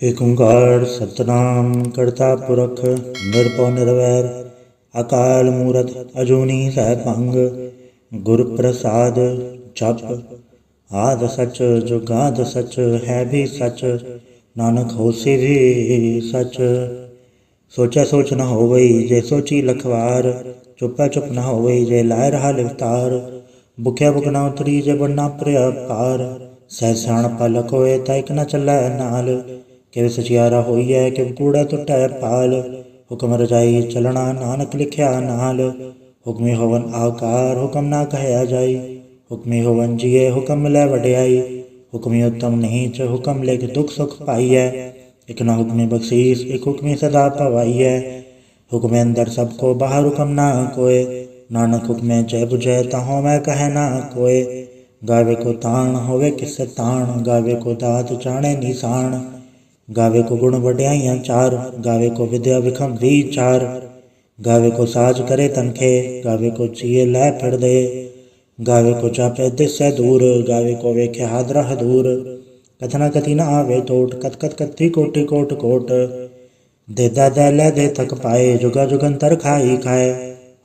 ਏਕ ਓਂਕਾਰ ਸਤਿਨਾਮ ਕਰਤਾ ਪੁਰਖ ਨਿਰਭਉ ਨਿਰਵੈਰ ਅਕਾਲ ਮੂਰਤ ਅਜੂਨੀ ਸੈਭੰ ਗੁਰ ਪ੍ਰਸਾਦ ਜਪ ਆਦਿ ਸਚ ਜੁਗਾਦਿ ਸਚ ਹੈ ਵੀ ਸਚ ਨਾਨਕ ਹੋਸੀ ਵੀ ਸਚ। ਸੋਚੈ ਸੋਚ ਨ ਹੋਵਈ ਜੇ ਸੋਚੀ ਲਖਵਾਰ ਚੁੱਪੈ ਚੁੱਪ ਨ ਹੋਵਈ ਜੇ ਲਾਇ ਰਹਾ ਲਿਵਤਾਰ ਭੁਖਿਆ ਭੁਖ ਨ ਉਤਰੀ ਜੇ ਬੜਨਾ ਪ੍ਰਿਆ ਪਾਰ ਸਹਿ ਸਿਆਣਪ ਲਖ ਹੋਏ ਤਾਂ ਇਕ ਨ ਚੱਲੈ ਨਾਲ ਕਿਵ ਸਚਿਆਰਾ ਹੋਈਐ ਕਿਵ ਕੂੜੈ ਟੁੱਟੈ ਪਾਲ ਹੁਕਮ ਰਜਾਈ ਚਲਣਾ ਨਾਨਕ ਲਿਖਿਆ ਨਾਲ ਹੁਕਮੀ ਹੋਵਨ ਆਕਾਰ ਹੁਕਮ ਨਾ ਕਹਿਆ ਜਾਈ ਹੁਕਮੀ ਹੋਵਨ ਜੀਏ ਹੁਕਮ ਮਿਲੈ ਵਡਿਆਈ ਹੁਕਮੀ ਉੱਤਮ ਨੀਚ ਹੁਕਮ ਲਿਖ ਦੁਖ ਸੁਖ ਪਾਈਐ ਇਕ ਨ ਹੁਕਮੀ ਬਖਸ਼ੀਸ ਇਕ ਹੁਕਮੀ ਸਦਾ ਭਵਾਈਐ ਹੁਕਮੇ ਅੰਦਰ ਸਭ ਕੋ ਬਾਹਰ ਹੁਕਮ ਨਾ ਕੋਏ ਨਾਨਕ ਹੁਕਮੇ ਜੈ ਬੁਝੈ ਤਾਹੋਂ ਮੈਂ ਕਹਿ ਨਾ ਕੋਏ ਗਾਵੇ ਕੋ ਤਾਣ ਹੋਵੇ ਕਿਸੇ ਤਾਣ ਗਾਵੇ ਕੋ ਦਾਤ ਜਾਣੇ ਨਿਸ਼ਾਨ ਗਾਵੇ ਕੋ ਗੁਣ ਵਡਿਆਈਆਂ ਚਾਰ ਗਾਵੇ ਕੋ ਵਿਦਿਆ ਵਿਖਮ ਵਿਚਾਰ ਗਾਵੇ ਕੋ ਸਾਜ ਕਰੇ ਤਨਖੇ ਗਾਵੇ ਕੋ ਚੀਏ ਲੈ ਫਿਰਦੇ ਗਾਵੇ ਕੋ ਚਾਪੇ ਦਿਸੈ ਦੂਰ ਗਾਵੇ ਕੋ ਵੇਖੇ ਹਾਦਰਾ ਹਦੂਰ ਕਥਨਾ ਕਥੀ ਨ ਆਵੇ ਟੋਟ ਕਤ ਕਤ ਕਥੀ ਕੋਟਿ ਕੋਟ ਕੋਟ ਦੇਦਾ ਦੈ ਲੈ ਦੇ ਥਕ ਪਾਏ ਜੁਗਾ ਜੁਗੰਤਰ ਖਾਈ ਖਾਏ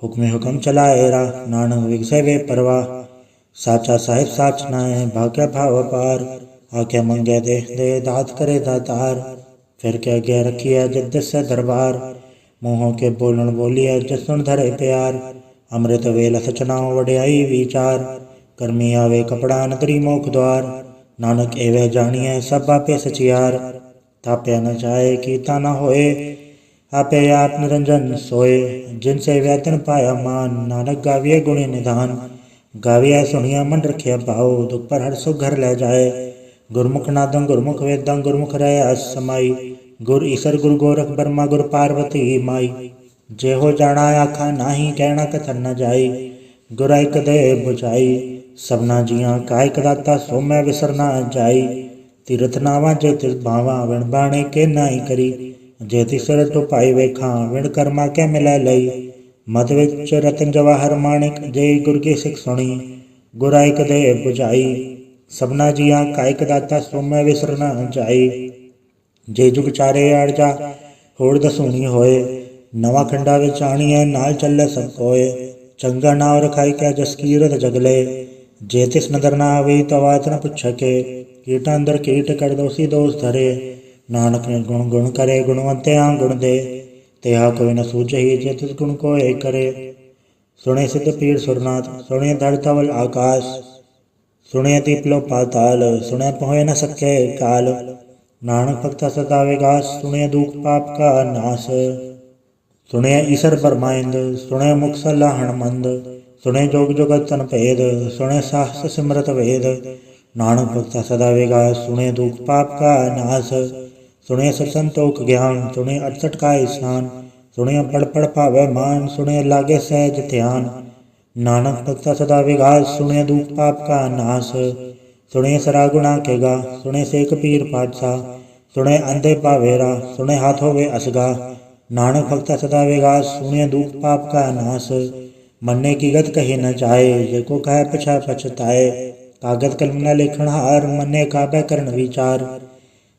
ਹੁਕਮੇ ਹੁਕਮ ਚਲਾਏ ਰਾ ਨਾਨਕ ਵਿਗਸੇ ਵੇ ਪਰਵਾਹ ਸਾਚਾ ਸਾਹਿਬ ਸਾਚ ਨਾਏ ਭਾਗਿਆ ਭਾਵ ਪਾਰ ਆਖਿਆ ਮੰਗਿਆ ਦੇ ਦਾਤ ਕਰੇ ਦਾਤਾਰ ਫਿਰ ਕੇ ਅੱਗੇ ਰੱਖਿਆ ਜਦ ਦਿਸੈ ਦਰਬਾਰ ਮੂੰਹੋਂ ਕੇ ਬੋਲਣ ਬੋਲਿਆ ਜਦ ਸੁਣ ਧਰੇ ਪਿਆਰ ਅੰਮ੍ਰਿਤ ਵੇਲ ਸਚਨਾਉ ਵਡਿਆਈ ਵਿਚਾਰ ਕਰਮੀ ਆਵੇ ਕਪੜਾ ਨਦਰੀ ਮੋਖ ਦੁਆਰ ਨਾਨਕ ਐਵੇਂ ਜਾਣੀਐ ਸਭ ਆਪੇ ਸਚਿਆਰ ਤਾਪਿਆ ਨ ਜਾਏ ਕੀਤਾ ਨ ਹੋਏ ਆਪੇ ਆਪ ਨਿਰੰਜਨ ਸੋਏ ਜਿਨ ਸੇਵਿਆ ਤਿਨ ਪਾਇਆ ਮਾਨ ਨਾਨਕ ਗਾਵੀਏ ਗੁਣੀ ਨਿਧਾਨ ਗਾਵੀਐ ਸੁਣੀਆ ਮਨ ਰਖਿਆ ਭਾਉ ਦੁਖ ਪਰ ਹਰ ਸੁਖ ਘਰ ਲੈ ਜਾਏ ਗੁਰਮੁਖ ਨਾਦੰ ਗੁਰਮੁਖ ਵੇਦੰ ਗੁਰਮੁਖ ਰਹਿ ਅਸ ਸਮਾਈ ਗੁਰ ਈਸਰ ਗੁਰ ਗੋਰਖ ਬਰਮਾ ਗੁਰ ਪਾਰਵਤੀ ਮਾਈ ਜਿਹੋ ਜਾਣਾ ਆਖਾ ਨਾਹੀ ਕਹਿਣਾ ਕਥਨ ਨ ਜਾਈ ਗੁਰ ਇਕ ਦੇ ਬੁਝਾਈ ਸਭਨਾ ਜੀਆਂ ਕਾ ਇਕ ਦਾਤਾ ਸੋ ਮੈਂ ਵਿਸਰ ਨਾ ਜਾਈ ਤੀਰਥ ਨਾਵਾਂ ਜੇ ਤਿਸ ਭਾਵਾਂ ਵਿਣ ਬਾਣੇ ਕੇ ਨਾਹੀ ਕਰੀ ਜੇ ਤਿਸਰ ਟੁ ਪਾਈ ਵੇਖਾਂ ਵਿਣ ਕਰਮਾ ਕੇ ਮਿਲੈ ਲਈ ਮਤ ਵਿੱਚ ਰਤਨ ਜਵਾਹਰ ਮਾਣਿਕ ਜੇ ਗੁਰ ਕੀ ਸਿੱਖ ਸੁਣੀ ਗੁਰ ਇਕ ਦੇ ਬੁਝਾਈ ਸਭਨਾ ਜੀਆਂ ਕਾ ਇਕ ਦਾਤਾ ਸੋ ਮੈਂ ਵਿਸਰ ਨਾ ਜਾਈ ਜੇ ਜੁਗ ਚਾਰੇ ਆੜ ਜਾ ਹੋੜ ਦਸੂਣੀ ਹੋਏ ਨਵਾਂ ਖੰਡਾ ਵਿੱਚ ਆਣੀਐ ਨਾਲ ਚੱਲੇ ਸਭ ਕੋਏ ਚੰਗਾ ਨਾਉ ਰਖਾਈ ਕੈ ਜਸ ਕੀਰਤ ਜਗਲੇ ਜੇ ਤਿਸ ਨਦਰ ਨਾ ਆਵੇ ਤਾਂ ਬਾਤ ਨ ਪੁੱਛ ਕੇ ਕੀਟਾਂ ਅੰਦਰ ਕੀਟ ਕਰ ਦੋਸੀ ਦੋਸ ਧਰੇ ਨਾਨਕ ਨੇ ਗੁਣ ਗੁਣ ਕਰੇ ਗੁਣਵੰਤਿਆਂ ਗੁਣ ਦੇ ਤਿਹਾ ਕੋਈ ਨ ਸੂਝਈ ਜੇ ਤਿਸ ਗੁਣ ਕੋਏ ਕਰੇ ਸੁਣੇ ਸਿੱਧ ਪੀਰ ਸੁਰਨਾਥ ਸੁਣੇ ਧਰ ਧਵਲ ਆਕਾਸ਼ ਸੁਣੇ ਦੀਪਲੋ ਪਾਤਾਲ ਸੁਣੇ ਪਹੁਏ ਨ ਸਕੇ ਕਾਲ ਨਾਨਕ ਭਗਤਾ ਸਦਾ ਵਿਗਾਸ ਸੁਣੇ ਦੁਖ ਪਾਪ ਕਾ ਨਾਸ ਸੁਣੇ ਈਸਰ ਪਰਮਾਇੰਦ ਸੁਣੇ ਮੁਖ ਸਲਾਹਣ ਮੰਦ ਸੁਣੇ ਜੋਗ ਜੁਗਤ ਤਨ ਭੇਦ ਸੁਣੇ ਸਾਹਸ ਸਿਮਰਤ ਵੇਦ ਨਾਨਕ ਭਗਤਾ ਸਦਾ ਵਿਗਾਸ ਸੁਣੇ ਦੁਖ ਪਾਪ ਕਾ ਨਾਸ ਸੁਣੇ ਸਤ ਸੰਤੋਖ ਗਿਆਨ ਸੁਣੇ 68 ਕਾ ਇਸਨਾਨ ਸੁਣੇ ਪੜ ਪੜ ਭਾਵੇ ਮਾਨ ਸੁਣੇ ਲਾਗੇ ਸਹਿਜ ਧਿਆਨ ਨਾਨਕ ਭਗਤਾ ਸਦਾ ਵਿਗਾਸ ਸੁਣੇ ਦੁਖ ਪਾਪ ਕਾ ਨਾਸ ਸੁਣੇ ਸਰਾ ਗੁਣਾ ਕੇ ਗਾ ਸੁਣੇ ਸੇਖ ਪੀਰ ਪਾਤਸ਼ਾਹ ਸੁਣੇ ਅੰਧੇ ਭਾਵੇਰਾ ਸੁਣੇ ਹਾਥ ਹੋਵੇ ਅਸਗਾ ਨਾਨਕ ਭਗਤਾ ਸਦਾ ਵਿਗਾਸ ਸੁਣੇ ਦੁਖ ਪਾਪ ਕਾ ਨਾਸ ਮੰਨੇ ਕੀ ਗਤ ਕਹੀ ਨ ਜਾਏ ਜੇ ਕੋ ਕਹੈ ਪਛਾ ਪਛਤਾਏ ਕਾਗਦ ਕਲਮ ਨ ਲਿਖਣ ਹਾਰ ਮੰਨੇ ਕਾਬੈ ਕਰਨ ਵਿਚਾਰ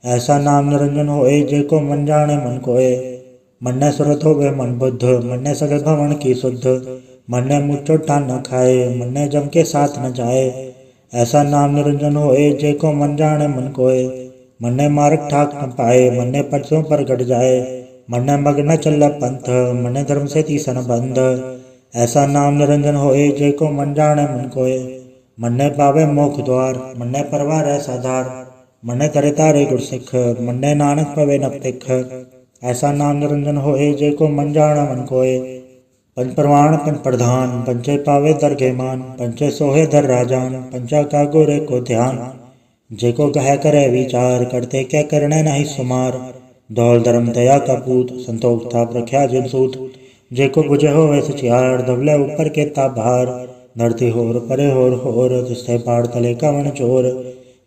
ਐਸਾ ਨਾਮ ਨਿਰੰਜਨ ਹੋਏ ਜੇ ਕੋ ਮਨ ਜਾਣੇ ਮਨ ਕੋਏ ਮੰਨੇ ਸੁਰਤ ਹੋਵੇ ਮਨ ਬੁੱਧ ਮੰਨੇ ਸਗਲ ਭਵਨ ਕੀ ਸੁਧ ਮੰਨੇ ਮੁੱਚੋ ਟਾਨ ਨ ਖਾਏ ਮੰਨੇ ਜਮ ਕੇ ਸਾਥ ਨ ਜਾਏ ਐਸਾ ਨਾਮ ਨਿਰੰਜਨ ਹੋਏ ਜੇ ਕੋ ਮਨ ਜਾਣੇ ਮਨ ਕੋਏ ਮੰਨੇ ਮਾਰਗ ਠਾਕ ਨ ਪਾਏ ਮੰਨੇ ਪਰਸੋਂ ਪ੍ਰਗਟ ਜਾਏ ਮੰਨੇ ਮਗ ਨ ਚੱਲੇ ਪੰਥ ਮੰਨੇ ਧਰਮ ਸੇ ਤੀਸਨ ਬੰਧ ਐਸਾ ਨਾਮ ਨਿਰੰਜਨ ਹੋਏ ਜੇ ਕੋ ਮਨ ਜਾਣੇ ਮਨ ਕੋਏ ਮੰਨੇ ਪਾਵੇ ਮੋਖ ਦੁਆਰ ਮੰਨੇ ਪਰਵਾਰ ਹੈ ਸਾਧਾਰ ਮੰਨੇ ਤਰੇ ਤਾਰੇ ਗੁਰਸਿੱਖ ਮੰਨੇ ਨਾਨਕ ਪਵੇ ਨ ਭਿਖ ਐਸਾ ਨਾਮ ਨਿਰੰਜਨ ਹੋਏ ਜੇ ਕੋ ਮਨ ਜਾਣੇ ਮਨ ਕੋਏ ਪੰਜ ਪ੍ਰਵਾਨ ਪੰਜ ਪ੍ਰਧਾਨ ਪੰਚੇ ਪਾਵੇ ਦਰਗੇ ਮਾਨ ਪੰਚੇ ਸੋਹੇ ਧਰ ਰਾਜਾਨ ਪੰਚਾ का गोरे को ध्यान जे को कह करे विचार करते क्या करने नहीं सुमार दौल धर्म दया का पूत संतोख था प्रख्या जिन सूत जे को बुझे हो वैसे चियार दबले ऊपर के ताभार धरती होर परे होर तिस्ते पाड़ तले का वन चोर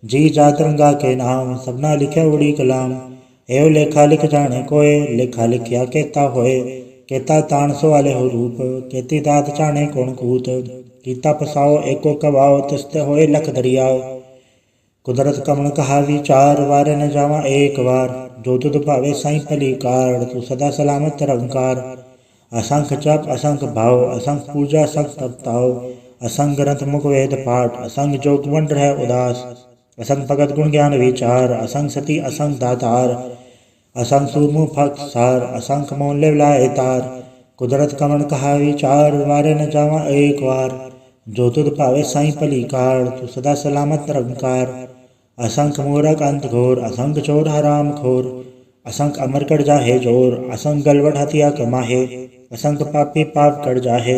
जी जात रंगा के नाम सबना लिखे उड़ी कलाम एव लेखा लिख जाने कोय लेखा लिखिया केता होए केता तान सो वाले हो रूप केती दात चाणे कौन कूत कीता पसाओ एको कवाओ तिस्ते होए लख दरियाओ कुदरत कमण कहा विचार, वारे न जावा एक बार। जो तुध भावे साई भली कार, तू सदा सलामत निरंकार। असंख जप असंख भाव, असंख पूजा असंख तप ताओ। असंख ग्रंथ मुख वेद पाठ, असंख जोग वंड रह उदास। असंख भगत गुण ज्ञान विचार, असंख सती असंख दातार। असंख सूरमु भक्त सार, असंख मोल लेवलाए तार। कुदरत कमण कहा विचार, वारे न जावा एक बार। जो तुध भावे साई भली कार, तू सदा सलामत निरंकार। असंख मूरख अंत घोर, असंख चोर हराम खोर। असंख अमर कर जाहे जोर, असंख गलवट हथिया कमाहे। असंख पापी पाप कर जाहे,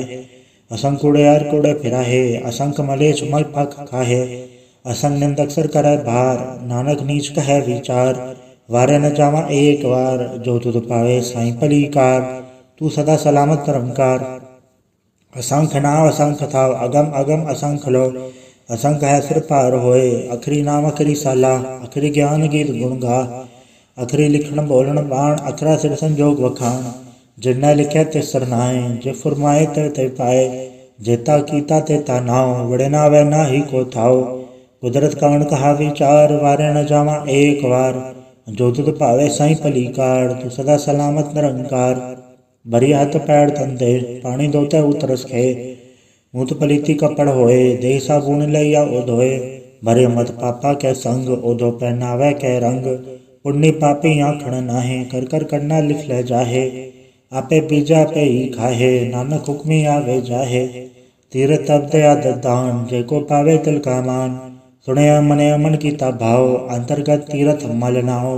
असंख कूड़ेयार कूड़े फिराहे। असंख मलेच मल पख खाहे, असंख निंदक सर करे भार। नानक नीच कहे विचार, वारे न जावा एक बार। जो तुध पावे साई भली कार, तू सदा सलामत निरंकार। असंख नाव असंख थाव, अगम अगम असंख लो। असंख है सिर पार होए, अखरी नाम अखरी साला। अखरी ज्ञान गीत गुण गा, अखरी लिखण बोलण बाण। अखरा सिर संजोग वखाण, जिन्नै लिखै तिस सरनाए। जे फुरमाए ते पाए, जेता कीता तेता नाव। बड़े नावै नाही को थाओ, कुदरत कमण कहा विचार, वारे न जावा एक बार। जो तुध भावे साई भली कार, तू सदा सलामत निरंकार। भरी हथ पैर तन दे, पानी धोते उतरस खे। मूत पलीती कपड़ होए, देह साबुन लइया ओ धोए। भरे मत पापा कै संग, ओधो पहनावे कै रंग। पुण्य पापी आखण नाहे, कर कर करना लिख ले जाहे। आपे बीजा पे ही खाहे, नानक हुक्मी आवे जाहे। तीरथ तप दया दान, जेको पावे तिल का मान। सुने मने मन कीता भाव, अंतर्गत तीरथ मल नाओ।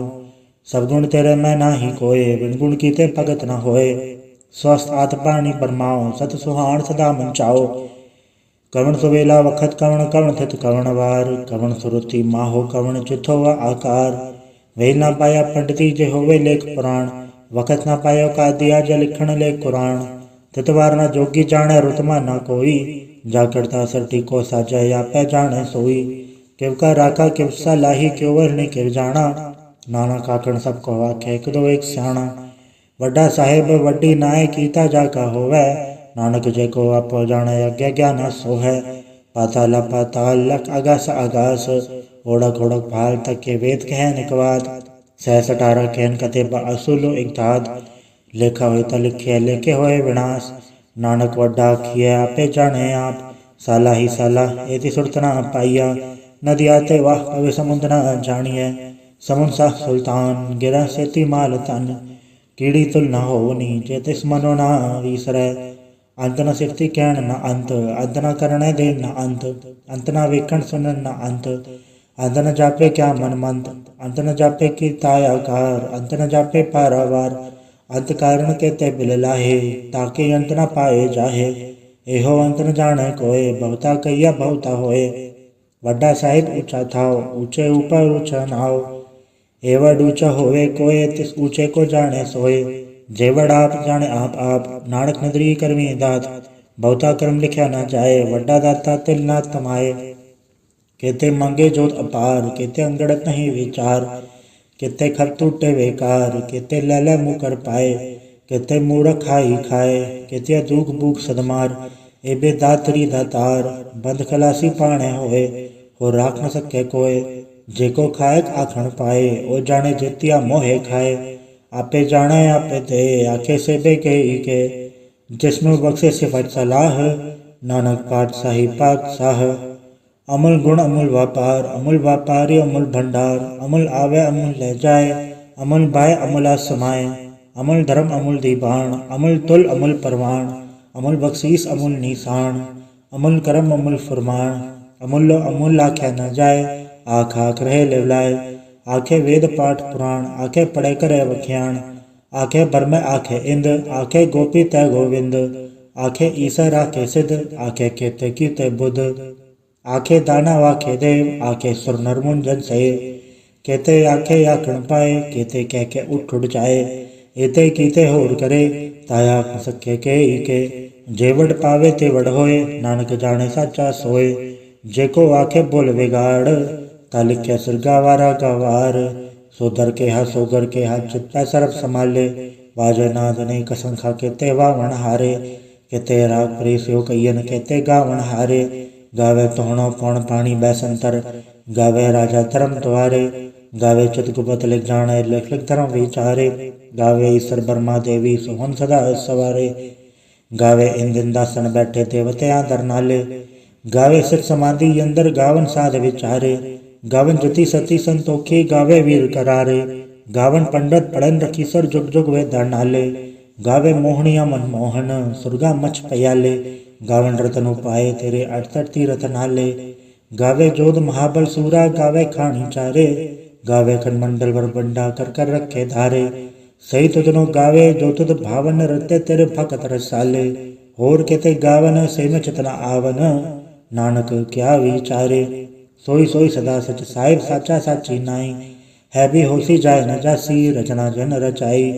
सब गुण तेरे मैं नाही कोय, बिन गुण कीते भगत न होए। स्वस्थ आत पाणी परमाओ, सत सुहाण सदा मन चाओ। कवण सुवेला वखत कवण, कवण थित कवण वार। कवण सुरुति माहो कवण, चिथो व आकार। वेल न पाया पंडिती जे होवे लेख पुराण। वखत न पायो का दिया जे लिखण ले कुरान। तितवार न जोगी जाने, रुतमा न कोई। जा करता सरटी को साजय, या पै जाने सोई। किव का राखा किव सलाही, क्यों वरणी किव जाना। नाना काकण सबको आखे, एक दो एक स्याणा। वड्डा साहेब वड्डी नाय, कीता जाका होवै। नानक जेको आपो जाने, अज्ञा ज्ञान सो है। पाताल पाताल लख आगास आगास, ओढ़क ओढ़क भाल तक के वेद कह निकवाद। 67 कहन कते असुलो एक दाद, लेखा होए त लिखे लेखे होए विनाश। नानक वड्डा आखिए आपे जाने आप, साला ही साला एति सुरत न पाइया। नदिया ते वाह पवे समुद्र न जानिए, समुन सा सुल्तान गिरा सेती माल तन। कीड़ी तुल न होनी, जे तिस मनो न विसरै। अंत न सिरती कहण न अंत, अंत न करणे दे न अंत। अंत न वेखण सुनन न अंत, अंत न जापे क्या मन मंत। अंत न जापे की तायाकार, अंत न जापे पारावार। अंत कारण के ते बिल लाहे, ताके अंत न पाए जाहे। एहो अंत न जाने कोय, बहुता कहिया बहुता होए। वड्डा साहिब ऊंचा थाओ, ऊंचे ऊपर ऊंचा नाओ। एवड ऊंचा होवे कोय, तिस ऊंचे को जाने सोए। जेवड आप जाने आप, नानक नदरी करमी दात। बहुता कर्म लिखा न जाए, वड्डा दाता तिल न तमाए। केते मंगे जोत अपार, केते अंगड़त नहीं विचार। केते खत टूटे बेकार, केते लैले मुकर पाए। केते मूरख खाई खाए, केते दुख भूख सदमार। एबे दातरी दातार, बंद खलासी पाणे होए। हो राख न सके कोय, जेको खाए आखण पाए। ओ जाने जेतिया मोहे खाए, आपे जाने आपे ते। आखे से बेके के, जिसमें बख्शे सिफत सलाह। नानक पातशाही पातशाह, अमूल गुण अमूल व्यापार। अमूल व्यापारी अमूल भंडार, अमूल आवे अमूल ले जाए। अमूल बाय अमूला समाए, अमूल धर्म अमूल दीवान। अमूल तुल अमूल परवान, अमूल बख्शीस अमूल निशान। अमूल कर्म अमूल फुरमान, अमूल्य अमूल आखे न जाए। आख आख रहे लेवलाए, आखे वेद पाठ पुराण। आखे पढ़े करे वख्याण, आखे बरमे आखे इंद। आखे गोपी तय गोविंद, आखे ईसर आखे सिद्ध। आखे केते कीते बुध, आखे दाना वाखे देव। आखे सुर नर मुंजन से, केते आखे आखण पाए। केते कह के उठ उठ जाए, एते कीते होर करे। ताया आख सके के जेवड पावे तेवड होए। नानक जाने साचा सोए, जेको आखे बोल बिगाड़। ता लिखे सिरगा वारा गवार, सोदर के हा सोगर के हा चित्ता सरब संभाले। बाजे नाद ने कसंखा केते वावण हारे, केते राग प्रेसियो कयन केते गावण हारे। गावे तोहणो पौण पाणी बैसंतर, गावे राजा धर्म द्वारे, गावे चितगुप्त लिख जाने लिख लिख धर्म विचारे, गावे ईश्वर ब्रह्मा देवी सोहन सदा सवारे, गावे इंदिन दासन बैठे देवत्या दर नाले, गावे सिख समाधि अंदर गावन साध विचारे, गावन जति सती संतोखी गावे वीर करारे, गावन पंडित पढ़न रखीसर जुग जुग वे दर नाले, गावे मोहनिया मनमोहन सुरगा मछ पयाले, गावन रतन उपाय तेरे 68 तीरथ नाले, गावे जोध महाबल सूरा गावे खानी चारे, गावे खंडमंडल वर बंडा कर कर रखे धारे, सही तुदनो गावे जो तुद भावन रते तेरे भगत रसाले, होर केते गावन से में चितना आवन, नानक क्या विचारे, सोई सोई सदा सच साहिब साचा साची नाई, है भी होसी जाय न जासी रचना जन रचाई,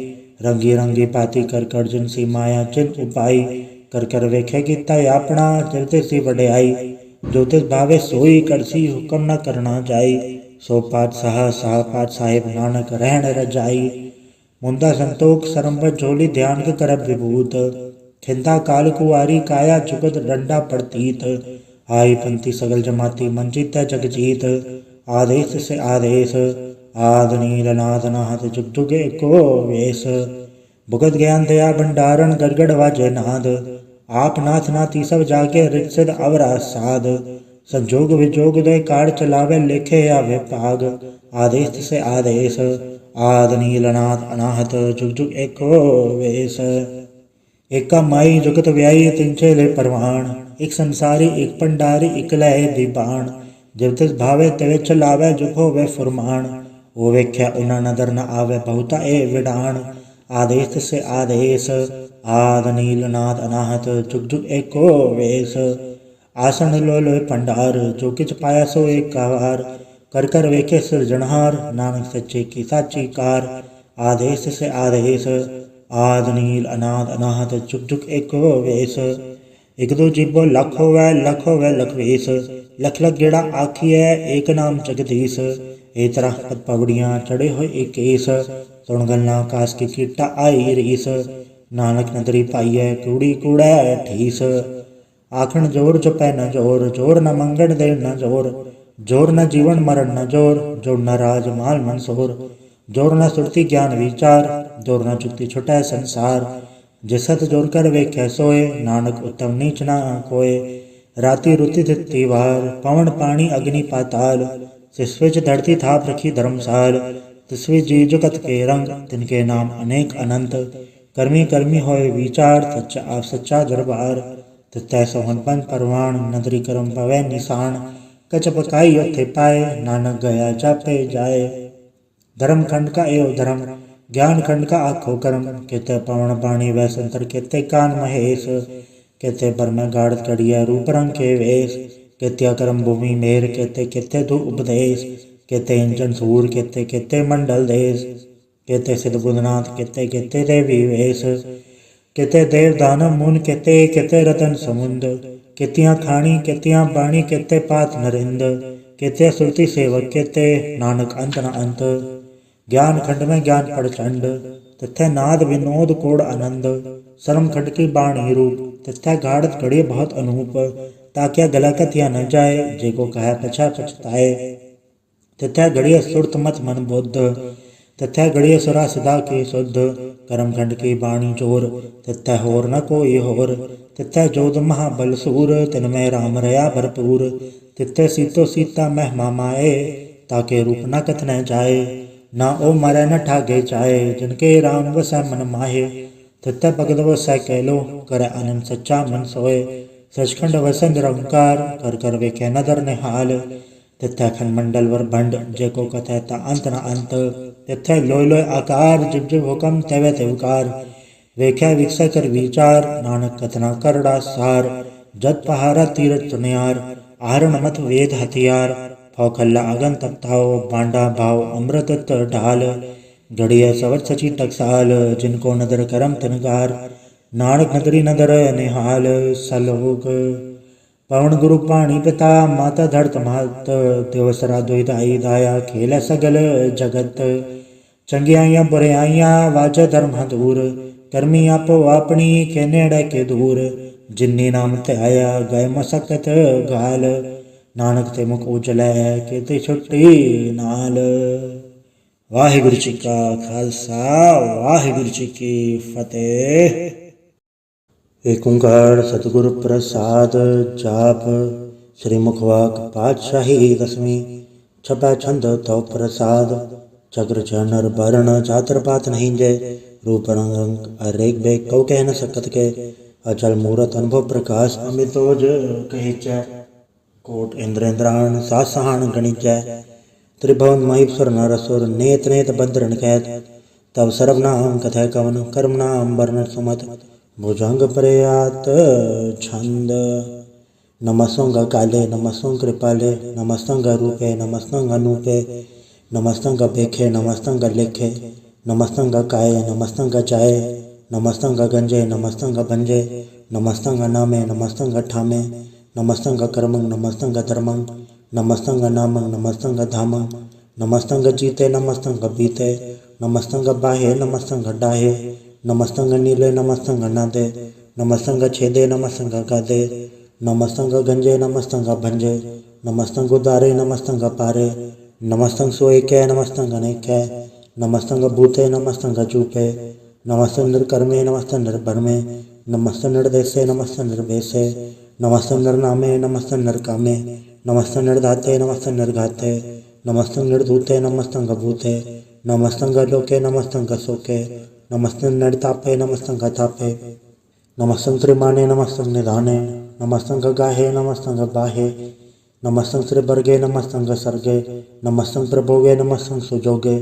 रंगी रंगी पाती कर कर जिनसी माया चिन उपाई, कर कर वेखे कीता अपना जलते सी वड्याई, जो तिस भावे सोई करसी हुक्म न करना जाई, सो पातशाह साह पात साहिब नानक रहन रजाई, मुंदा संतोख सरम्भ झोली ध्यान के करब विभूत, खिंदा काल कुआरी काया जुगत डंडा प्रतीत, आई पंथी सगल जमाती मंजित जग जीत, आदेश से आदेश आद नील नाद नाहत जुग जुग एको वेश, भुगत ज्ञान दया भंडारण गड़गड़ वाजे नाद, आप नाथ नाथी सब जाके रित सिद्ध अवरा साध, संजोग विजोग दे कार चलावे लेखे आवे पाग, आदेश से आदेश आद नील नाद अनाहत जुग जुग एको वेश, एका माई जुगत व्याई तिंचे ले परवान, एक संसारी एक पंडारी एक लय दीबान, जब तिस भावे तवे चलावे जुग होवे फुरमान, ओ वेख्या उना नदर न आवे बहुता ए विडान, आदेश से आदेश आद नील नाद अनाहत जुग जुग एको वेश, आसन लो लो पंडार जो किच पाया सो एक कार, कर कर वेखे सिरजनहार नानक सच्चे की साची कार, आदेश से आदेश आद नील अनाद अनाहत जुग जुग एको वेश, एक दो जीबो लख होवै लख वेश, लख लख गेड़ा आखिए एक नाम जगदीश, ए तरह पद पगड़ियाँ चढ़े हुए एक केस, सुन गल्ला कास की कीटा आई रीस, नानक नदरी पाइए कूड़ी कूड़ा ठीस, आखण जोर चुपै न जोर, जोर न मंगण दे न जोर, जोर न जीवन मरण न जोर, जोर न राज माल मनसोर, जोर न सुरती ज्ञान विचार, जोर न चुक्ति छुटै संसार, जिसत जोर कर वेख्या सोए, नानक उत्तम नीच न कोय, राति रुति तिथि वार, पवन पानी अग्नि पाताल, सिस्विच धरती थाप रखी धर्मसाल, तिस्वी जी जुगत के रंग, तिनके नाम अनेक अनंत, कर्मी कर्मी होए विचार, सच्चा आप सच्चा दरबार, तितै सोहन पंच परवान, नदरी करम पवै निशान, कच पकाई अथे पाए, नानक गया जापे जाए, धर्म खंड का एव धर्म, ज्ञान खंड का आखो कर्म, केते पवन पानी वै संतर केते कान महेश, केते पर में गाढ़ कड़िया रूप रंग के वेश, केते कर्म भूमि मेर, केते केते धु उपदेश, केते इंजन सूर, केते केते मंडल देश, केते सिद्ध बुधनाथ, केते केते देवी वेश, केते देव दानव मुन, केते केते रतन समुंद, केतियाँ खाणी केतियाँ बाणी, केते पात नरिंद, केते सुरती सेवक, केते नानक अंत न अंत, ज्ञान खंड में ज्ञान प्रचंड, तथ्य नाद विनोद कोड आनंद, शर्म खंड की बाणी रूप, तथ्य गाढ़त घड़ी बहुत अनूप, ताकि गलाकत या न जाए, जेको कहे पछा पछताए, तथ्य घड़िया सुरत मत मन बुद्ध, तथ्य घड़िया सुरा सदा के शुद्ध, कर्म खंड की बाणी चोर, तथ्य होर न कोई होर, तथ्य जोध महाबल सूर, तिनमें राम रया भरपूर, तथ्य सीतो सीता महिमा माए, ताके रूप न कथ न जाए, ना ओ मरै न ठागे चाहे, जिनके राम वसै मन माहे, तथ्य भगत वसै कैलो, कर आनंद सच्चा मन सोए, सचखंड वसै निरंकार, कर कर वेखे नदर निहाल, तथ्य खंड मंडल वर भंड, जेको कथै ता अंत न अंत, तथ्य लोय लोय आकार, जिब जिब हुकम तेवे तेवकार, वेख्या विकसा कर विचार, नानक कथना करड़ा सार, जत पहारा तीरथ तुनियार, आहरण मत वेद हथियार, फौखल्ला अगन तपताओ, बांडा भाव अमृत ढाल, घड़िया सवत सची टकसाल, जिनको नदर करम तिनगार, नानक नदरी नदर निहाल, सलोक पवन गुरु पाणी पिता, माता धरत महत, दिवसरा दुहिताई दाया, खेल सगल जगत, चंगियाइयां बुराइयां वाज धर्म दूर, कर्मी आपो अपनी के नेड़े के दूर, जिन्नी नाम ते आया गए मसकत गाल, नानक ते मुख उजलै किते छुट्टी नाल। वाहिगुरु जी का खालसा, वाहिगुरु जी की फतेह। एक ओंकार सतगुरु प्रसाद जाप। श्री मुखवाक पातशाही दसवीं। छपै छंद तो प्रसाद। चक्र चनर बरण चातर पात नहीं जय, रूप रंग अरेक बे कौ कह न सकत के, अचल मूरत अनुभव प्रकाश अमितोज कहिचै, कोट इंद्र इंद्राण सास सहान गणिचै, त्रिभुवन महीश्वर नर असुर नेत नेत बंदरन कैत, तब सर्वनाम कथय कवन कर्म नाम वर्णन सुमत, भुजंग प्रयात छंद। नमस्तंग काले नमस्तंग कृपाले, नमस्तंग रूपे नमस्तंग अनूपे, नमस्तंग पेखे नमस्तंग लेखे, नमस्तंग काय नमस्तंग चाय, नमस्तंग गंजे नमस्तंग भंजे, नमस्तंग नामे नमस्तंग ठामे, नमस्तंग कर्मंग नमस्तंग धर्मंग, नमस्तंग नामंग नमस्तंग धामंग, नमस्तंग जीते नमस्तंग बीते, नमस्तंग बाहे नमस्तंग डाहे, नमस्तंग नीले नमस्तंग नादे, नमस्तंग छेदे नमस्तंग गादे, नमस्तंग गंजे नमस्तंग भंजे, नमस्तंग उदारे नमस्तंग पारे, नमस्तंग सोएकै नमस्तंग अनेकै, नमस्तंग भूते नमस्तंग चूपे, नमस्तंग निर्कर्मे नमस्तंग निर्भरमे, नमस्तंग निर्देशे नमस्तंग निर्भेशे, नमस्तंग निर्नामे नमस्तंग निर्कामे, नमस्तंग निर्धाते नमस्तंग निर्घाते, नमस्तंग निर्धूते नमस्तंग भूते, नमस्तंग लोके नमस्तंग शोके, नमस्तंग निर्तापे नमस्तंग तापे, नमस्तंग त्रिमाने नमस्तंग निधाने, नमस्तंग गाहे नमस्तंग बाहे, नमस्तंग श्री वर्गे नमस्तंग सर्गे, नमस्तंग प्रभोगे नमस्तंग सुजोगे,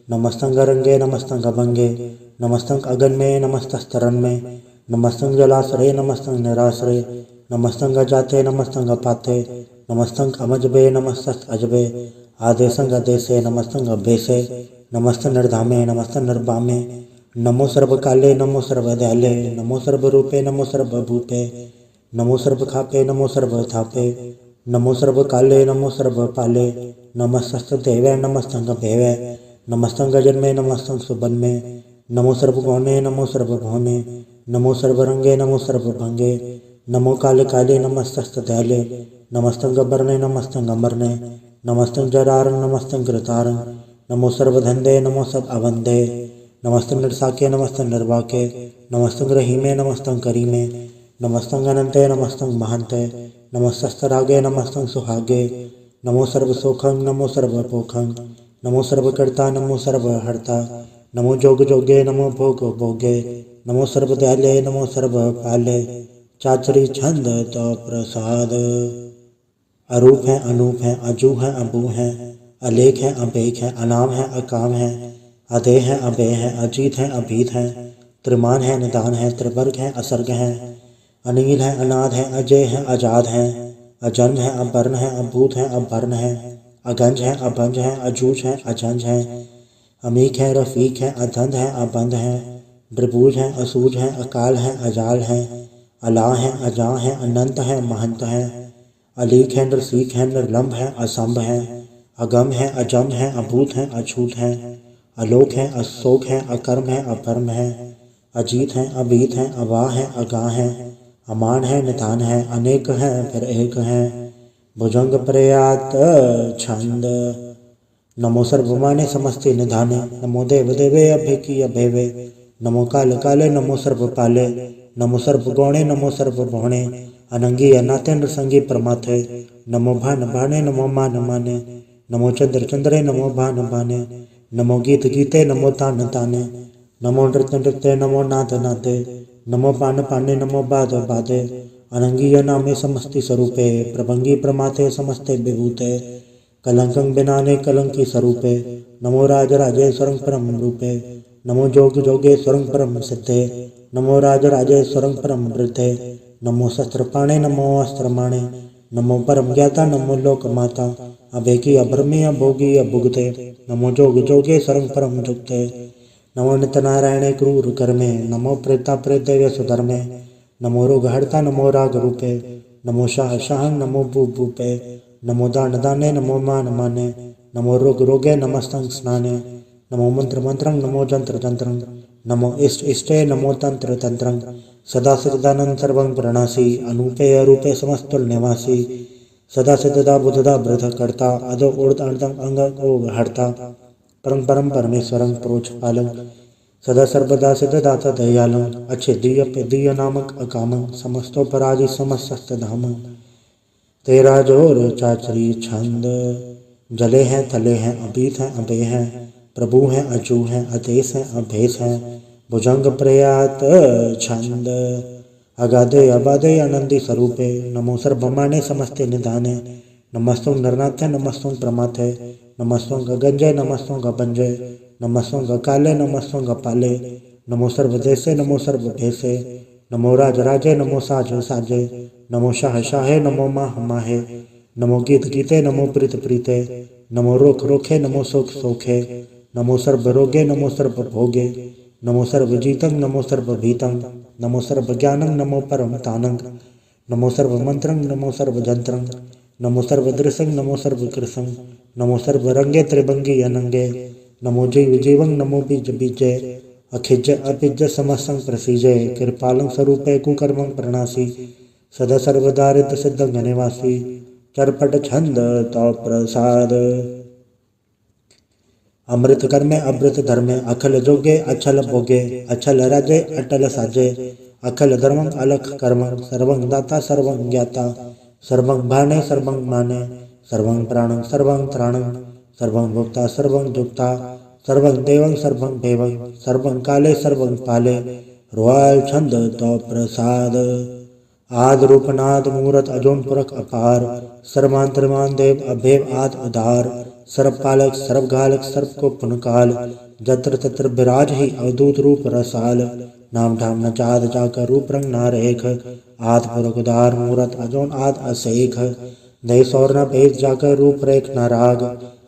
नमस्तंग रंगे नमस्तंग भंगे, नमस्तंग अगन में नमस्तस्तरन में, नमस्तंग जलाश्रय नमस्तंग निराश्रय, नमस्तंग जाते नमस्तंग पाते, नमस्तंग अमजबे नमस्तस्त अजबे, आदेशंग देशे नमस्तंग बेसे, नमस्तंग निर्धामे नमस्तंग निर्बामे, नमो सर्व काले नमो सर्व दयाले, नमो सर्व रूपे नमो सर्व भूपे, नमो सर्व खापे नमो सर्व थापे, नमो सर्व काले नमो सर्व पाले, नमस्तस्त देवै नमस्तंग भेवै, नमस्तंग जन्मे नमस्तंग सुबन्मे, नमो सर्व गौणे नमो सर्व भौने, नमो सर्व रंगे नमो सर्व भंगे, नमो काले काले नमस्तस्त दयाले, नमस्तंग बरने नमस्तंग अमरने, नमस्तंग जरारंग नमस्तंग कृतारंग, नमो सर्व धंधे नमो सब अवंधे, नमस्तंग निर्साके नमस्तंग निर्वाके, नमस्तंग रहीमे नमस्तंग करीमे, नमस्तंग अनंते नमस्तंग महंते, नमस्तस्तरागे नमस्तंग सुहागे, नमो सर्व सोखंग नमो सर्व पोखंग, नमो सर्व कर्ता नमो सर्व हर्ता, नमो जोग जोगे नमो भोग भोगे, नमो सर्व दयाले नमो सर्व पाले। चाचरी छंद तो प्रसाद। अरूप है अनूप है, अजू है अबू है, अलेख है अबेख है, अनाम है अकाम है, अदेह है अबेह है, अजीत है अभीत है, त्रिमान है निदान है, त्रिवर्ग है असर्ग है, अनील है अनाद है, अजय है अजाद है, अजन्म है अवर्ण है, अभूत है अवर्ण है, अगंज है अभंज है, अजूज है अजंज है, अमीक है रफीक है, अधंध है अबंध है, त्रिभुज है असूज है, अकाल है अजाल है, अला है अजा है, अनंत है महंत है, अलीक है नरसीक है, निर्लंब है असंभ है, अगम है अजम है, अभूत है अछूत है, अलोक है अशोक है, अकर्म है अपरम है, अजीत है अबीत है, अवाह है अगाह है, अमान है निधान है, अनेक है फिर एक है, भुजंग प्रयात छंद। नमो सर्वमाने समस्ते निधाने, नमो देव देवे अभेकी अभेवे, नमो काल काले नमो सर्व पाले, नमो सर्व गौणे नमो सर्व भौणे, अनंगी अनाथे नृसंगी परमाथे, नमो भान भाने नमो मान माने, नमो चंद्र चंद्रे नमो भान भाने, नमो गीत गीते नमो तान ताने, नमो नृत्य नृत्य नमो नाद नादे, नमो पान पाने नमो बाद बादे, अनंगी नामे समस्ति स्वरूपे, प्रभंगी प्रमाथे समस्ते विभूते, कलंकं बिनाने कलंकी स्वरूपे, नमो राज राजेश्वरं परम रूपे, नमो जोग जोगेश्वरं परम सिद्धे, नमो राज राजेश्वरं परम वृद्धे, नमो शस्त्रपाणे नमो अस्त्रमाणे, नमो परम ज्ञाता नमो लोक माता, अभेकी अभ्रमे अभोगी अभुगते, नमो जोग जोगेश्वरं परम जुगते, नमो नित्यनारायणे क्रूर कर्मे, नमो प्रेता प्रेतदेव सुधर्मे, नमो रोग हर्ता नमो राग रूपे, नमो शाह शाह नमो भूप भूपे, नमो दान दाने नमो मान माने, नमो रोग रोगे नमस्तंग स्नाने, नमो मंत्र मंत्रं नमो जंत्र जंत्रं नमो इष्ट इष्टे नमो तंत्र तंत्रं सदा सचिदानंद सर्वं प्रणसी अनूपे अरूपे समस्तुल निवासी सदा सिद्धदा बुद्धदा ब्रथ करता अदो उर्द अर्दं अंग को हरता परम परम परमेश्वरं प्रोच पालं सदा सर्वदा सिद्धदाता दयालं अच्छेदीय पेदीय नामक अकामं समस्तोपराधि समस्त धामं तेरा जोर चाचरी छंद जले हैं थले हैं अभीत हैं अभे हैं प्रभु हैं अजू हैं अदेश हैं अभेस हैं भुजंग प्रयात छंद अगाधे अबाधे आनंदी स्वरूपे नमो सर्वमाने समस्ते निधाने नमस्तों नरनाथे नमस्तों प्रमाथे नमस्तों गगंजय नमस्तों गपंजय नमस्तों गकाले नमस्तों गपाले नमो सर्वदेशे नमो सर्वभेसे नमो राजराजे नमो साजे साजे नमो शाह शाहे नमो माह माहे नमो गीत गीते नमो प्रीत प्रीते नमो रोख रोखे नमो सोख सोखे नमो सर्व रोगे नमो सर्व भोगे नमो सर्व जीतं नमो सर्व भीतं नमो सर्व ज्ञानं नमो परम तानं नमो सर्व मंत्रं नमो सर्व जंत्रं नमो सर्व दृशं नमो सर्व कृशं नमो सर्व रंगे त्रिभंगी अनंगे नमो जीव जीवं नमो बीज बीजे अखिज अभिज समस्तं प्रसीजे कृपालं स्वरूपे कुकर्मं प्रणासी सदा सर्वदारिद्र सिद्ध निवासी चरपट छंद तो प्रसाद अमृत कर्मे अमृत धर्मे अखल जोगे अछल भोगे अछल राजे अटल साजे अखल धर्मं अलख कर्मं सर्वं दाता सर्वं ज्ञाता सर्वं भाने सर्वं माने सर्वं प्राणं सर्वं त्राणं सर्वं भोक्ता सर्वं जुक्ता सर्वं देवं सर्वं देवं सर्वं काले सर्वं पाले रोयल छंद तो प्रसाद आद रूपनाद मूरत अजोन पुरख अपार सर्वांतरमान देव अभेव आद उदार सर्वपालक सर्वघालक सर्व को पुनकाल जत्र तत्र विराज ही अवधूत रूप रसाल नाम ठाम न चाद जाकर रूप रंग ना रेख आद पुरख उदार मूरत अजोन आद असेख देश और न भेद जाकर रूप रेख न राग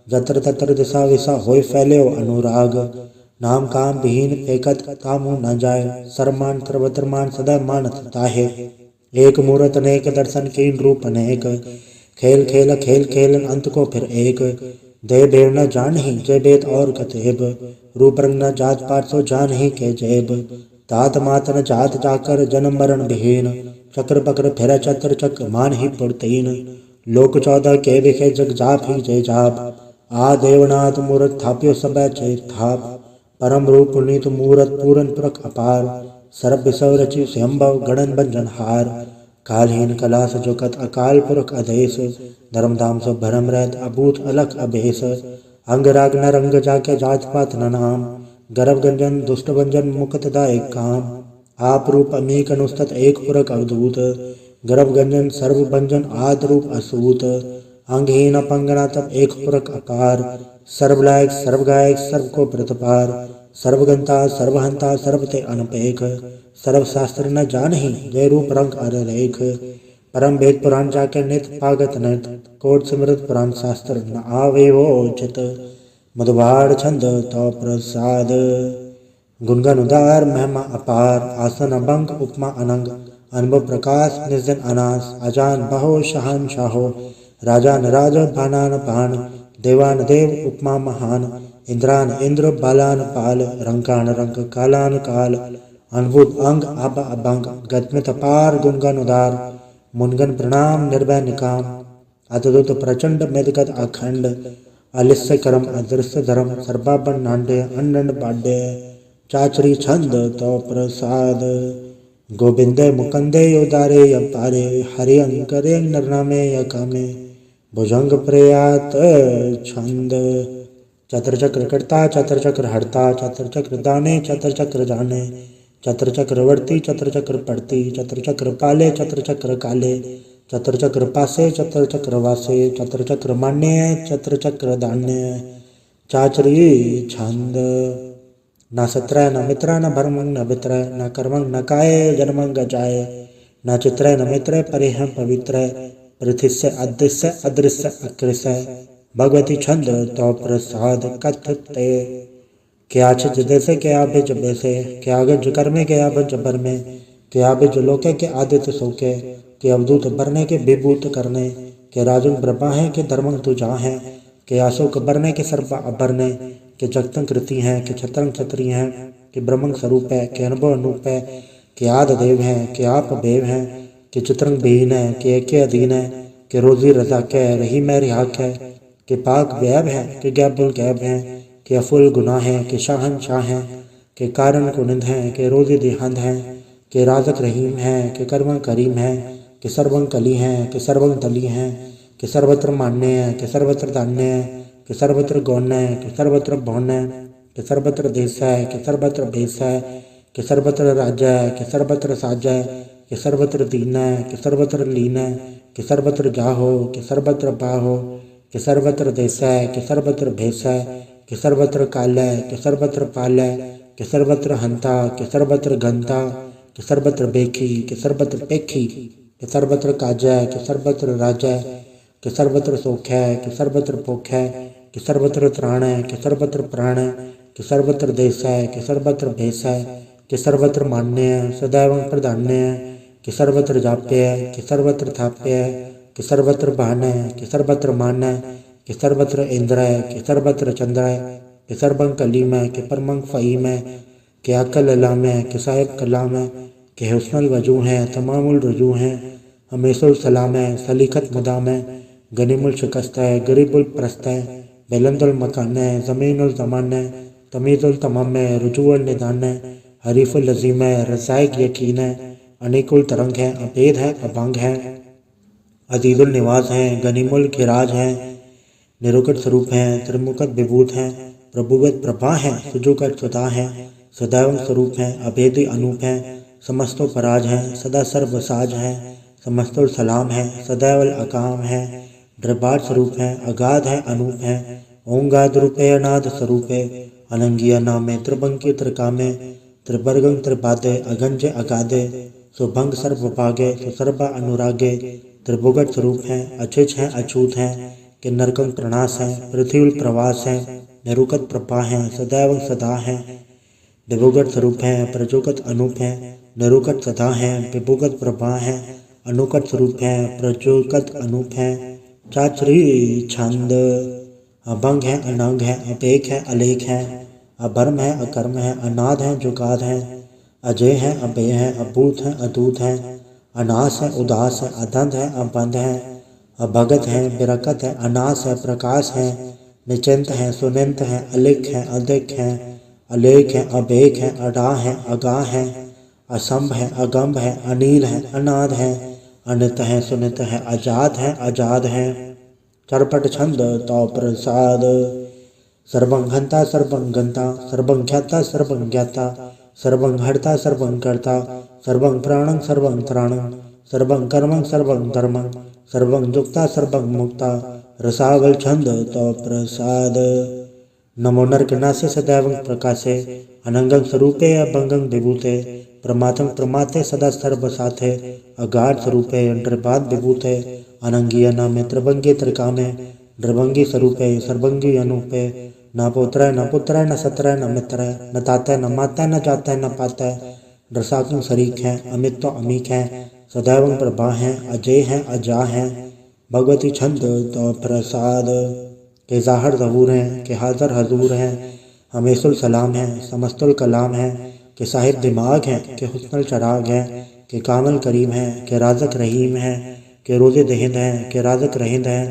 जत्र तत्र दिशा विशा होय फैले अनुराग नाम काम विहीन फेकत कामू न जाय सर्वमान सर्वत्रमान सदा मानत ताहे एक मूरत अनेक दर्शन कीन रूप अनेक खेल खेल खेल खेल अंत को फिर एक दे भेड़ न जान ही जय बेत और कतेब रूप रंग न जात पात सो जान ही के जेब तात मात न जात जाकर जन्म मरण विहीन चक्र पक्र फिर चत्र चक्र मान ही पुरतीन लोक 14 के विखे जग जाप ही जय जाप आ देवनाथ मूरत थाप्यो सब चय थाप परम रूप पुनीत मूरत पूरन पुरख अपार सर्व विसव रचि स्वयंभव गणन बंजन हार कालहीन कलास जोकत अकाल पुरख अधेश धर्मधाम से भरम रहत अभूत अलख अभेस अंग राग न रंग जाके जात पात न नाम गर्भ गंजन दुष्ट भंजन मुक्त दायक काम आप रूप अमीक अनुस्तत एक पुरख अवधूत गर्भ गंजन सर्व भंजन आद रूप असूत अंगहीन अपंगना तब एक पुरख अकार सर्वलायक सर्वगायक सर्व को प्रतिपार सर्वगंता सर्वहंता सर्वते अनपेख सर्वशास्त्र न जान ही जय रूप रंग अर रेख परम वेद पुराण जाके नित पागत नित कोट समृत पुराण शास्त्र न आवे वो चित मधुबाड़ छंद तो प्रसाद गुणगन उदार महिमा अपार आसन अभंग उपमा अनंग अनुभव प्रकाश निर्जन अनास अजान बहो शहान शाहो राजान राज भानान भान देवान देव उपमा महान इंद्रान इंद्र बालान पाल रंकान रंक कालान काल अनभूत अंग अब अभंग गतमित पार गुणगन उदार मुनगन प्रणाम निर्भय निकाम अतदुत प्रचंड मेदगत अखंड अलिस्य करम अदृश्य धर्म सर्वापन नांडे अन्नन पाड्य चाचरी छंद तो प्रसाद गोविंदे मुकंदे योदारे यपारे हरि अंकरे नरनामे यकामे भुजंग प्रयात छंद चतर चक्र करता चतर चक्र हरता चतर चक्र दाने चतर चक्र जाने चतर चक्र वर्ती चतर चक्र पड़ती चतर चक्र पाले चतर चक्र काले चतर चक्र पासे चतर चक्र वासे चतर चक्र मान्य चतर चक्र धान्य चाचरी छंद न सत्रय न मित्र न भरमंग न वित्रय न कर्मंग न काय जन्मंग जाय न चित्रय न मित्र परिह पवित्र पृथिस्य अदृश्य अदृश्य अकृष्य भगवती छंद तो प्रसाद कथते क्या छिज जैसे क्या भिज बैसे क्या गज कर में क्या भज भर में क्या भिज लोके के आदित्य सोके के अवधूत भरने के विभूत करने के राजुन ब्रह्मा है के धर्मं तुझा है के अशोक बरने के सर्पा अभरने कि जगतंग कृति हैं, कि छत्रंग छत्री हैं, कि ब्रह्मंग स्वरूप है, कि अनुभव अनूप है, कि आद देव हैं, कि आप बेव हैं, कि चित्रंग बीन है, कि एक अधीन है, कि रोजी रजाक है, रही मैं रिहाक है, कि पाक वैब है, कि गैबुल गैब है, कि अफुल गुनाह है, कि शाहन शाह हैं, कि कारण कुनिंद हैं, कि रोजी दिहंद हैं, कि राजक रहीम है, कि कर्म करीम है, कि सर्वं कली हैं, कि सर्वं तली हैं, कि सर्वत्र मान्य है, कि सर्वत्र धान्य है, कि सर्वत्र गौण्य है, कि सर्वत्र भौन्य है, कि सर्वत्र देश है, कि सर्वत्र भेष है, कि सर्वत्र राज्य है, कि सर्वत्र साज है, कि सर्वत्र दीन है, कि सर्वत्र लीन है, कि सर्वत्र जाहो, कि सर्वत्र बाहो, कि सर्वत्र देश है, कि सर्वत्र भेष है, कि सर्वत्र काल है, कि सर्वत्र पाल है, कि सर्वत्र हंता, कि सर्वत्र घंता, कि सर्वत्र बेखी, कि सर्वत्र पेखी, कि सर्वत्र काज है, कि सर्वत्र राज है, कि सर्वत्र सोख है, कि सर्वत्र भोख है, कि सर्वत्र त्राण है, कि सर्वत्र प्राण है, कि सर्वत्र देश है, कि सर्वत्र भेष है, कि सर्वत्र मान्य है, सदैव प्रधान्य है, कि सर्वत्र जाप्य है, कि सर्वत्र थाप्य है, कि सर्वत्र भान है, कि सर्वत्र मान है, कि सर्वत्र इंद्र है, कि सर्वत्र चंद्र है, कि सर्वं कलीम है, कि परमं फ़हीम है, कि अकल अलाम है, कि साहिब कलाम है, कि हुस्नुल वजू है, तमामुल रुजू हैं, हमेशुल सलाम है, सलीखत मुदाम है, गनीमुल शिकस्त है, गरीबुल प्रस्त है, बुलंदुल मकान है, ज़मीनुल ज़मान है, तमीज़ुल तमाम है, रुजूउल निदान है, हरीफुल लज़ीम है, रज़ाइक यकीन है, अनेकुल तरंग है, अभेद है, अभंग है, अजीजुल निवास है, गनीमुल खिराज है, निरुकट स्वरूप है, त्रिमुखत विभूत है, प्रभुवत प्रभा है, सुजुकट सुधा है, सदैव स्वरूप है, अभेदी अनूप है, समस्तो पराज है, सदा सर्वसाज है, समस्तुल सलाम है, सदैवल अकाम है, द्रबार स्वरूप है, अगाध है, अनूप है, ओंगाद रूपे अनाद स्वरूपे, अनंगिया नामे त्रिभंगी त्रिकामे, त्रिवर्गं त्रिपादे, अगंजे अगाधे, सुभंग सर्वभागे, सुसर्वा अनुरागे, त्रिभुगट स्वरूप है, अचिच है, अछूत है, कि नरकं प्रणास है, पृथ्वी प्रवास है, निरुकत प्रभा है, सदैव सदा है, विभुगत स्वरूप है, प्रजोगत अनूप है, निरुकत सदा है, विभुगत प्रभा है, अनुकट स्वरूप है, प्रजोगत अनूप है, चाचरी छंद, अभंग है, अनंग है, अपेख है, अलेख है, अभर्म है, अकर्म है, अनाद है, जुगाद है, अजय है, अभय है, अभूत है, अदूत है, अनास है, उदास है, अधंध है, अबंध है, अभगत है, बिरकत है, अनास है, प्रकाश है, निचिंत है, सुनिंत है, अलिख है, अधिक है, अलेख है, अभेक है, अडाह है, अगाह है, असंभ है, अगम्भ है, अनील है, अनाद है, अनित है, सुनित है, अजात है, आजाद है, चरपट छंद तो प्रसाद, सर्वं हंता सर्वं गंता, सर्वं ख्याता सर्वं ज्ञाता, सर्वं हर्ता सर्वं कर्ता, सर्वं प्राणं सर्वं त्राणं, सर्वं कर्मं सर्वं धर्मं, सर्वं दुक्ता सर्वं मुक्ता, रसावल छंद तो प्रसाद। नमो नरकनासे सदैव प्रकाशे, अनंगं स्वरूपे अभंगं विभूते, प्रमाथं प्रमाथे सदा सर्वसाथे, अगाध स्वरूपे अंतर्बाद विभूते, अनंगिया नामे त्रिभंगी त्रिकामे, द्रभंगी स्वरूपे सर्वंगी अनूपे, न पुत्र न पुत्र न सत्र न मित्र, न ताता न माता न जाता न पाता, रसात्म शरीक है, अमित तो अमीक है, सदैव प्रभा है, अजय है, अजा है, भगवती छंद तो प्रसाद, के ज़ाहर ज़हूर हैं, के हाज़र हजूर हैं, हमेशुल सलाम है, समस्तुल कलाम है, के साहिब दिमाग है, के हुस्नुल चराग है, के कामल करीम है, के राज़क रहीम है, के रोज़े दहिंद है, के राज़क रहिंद है,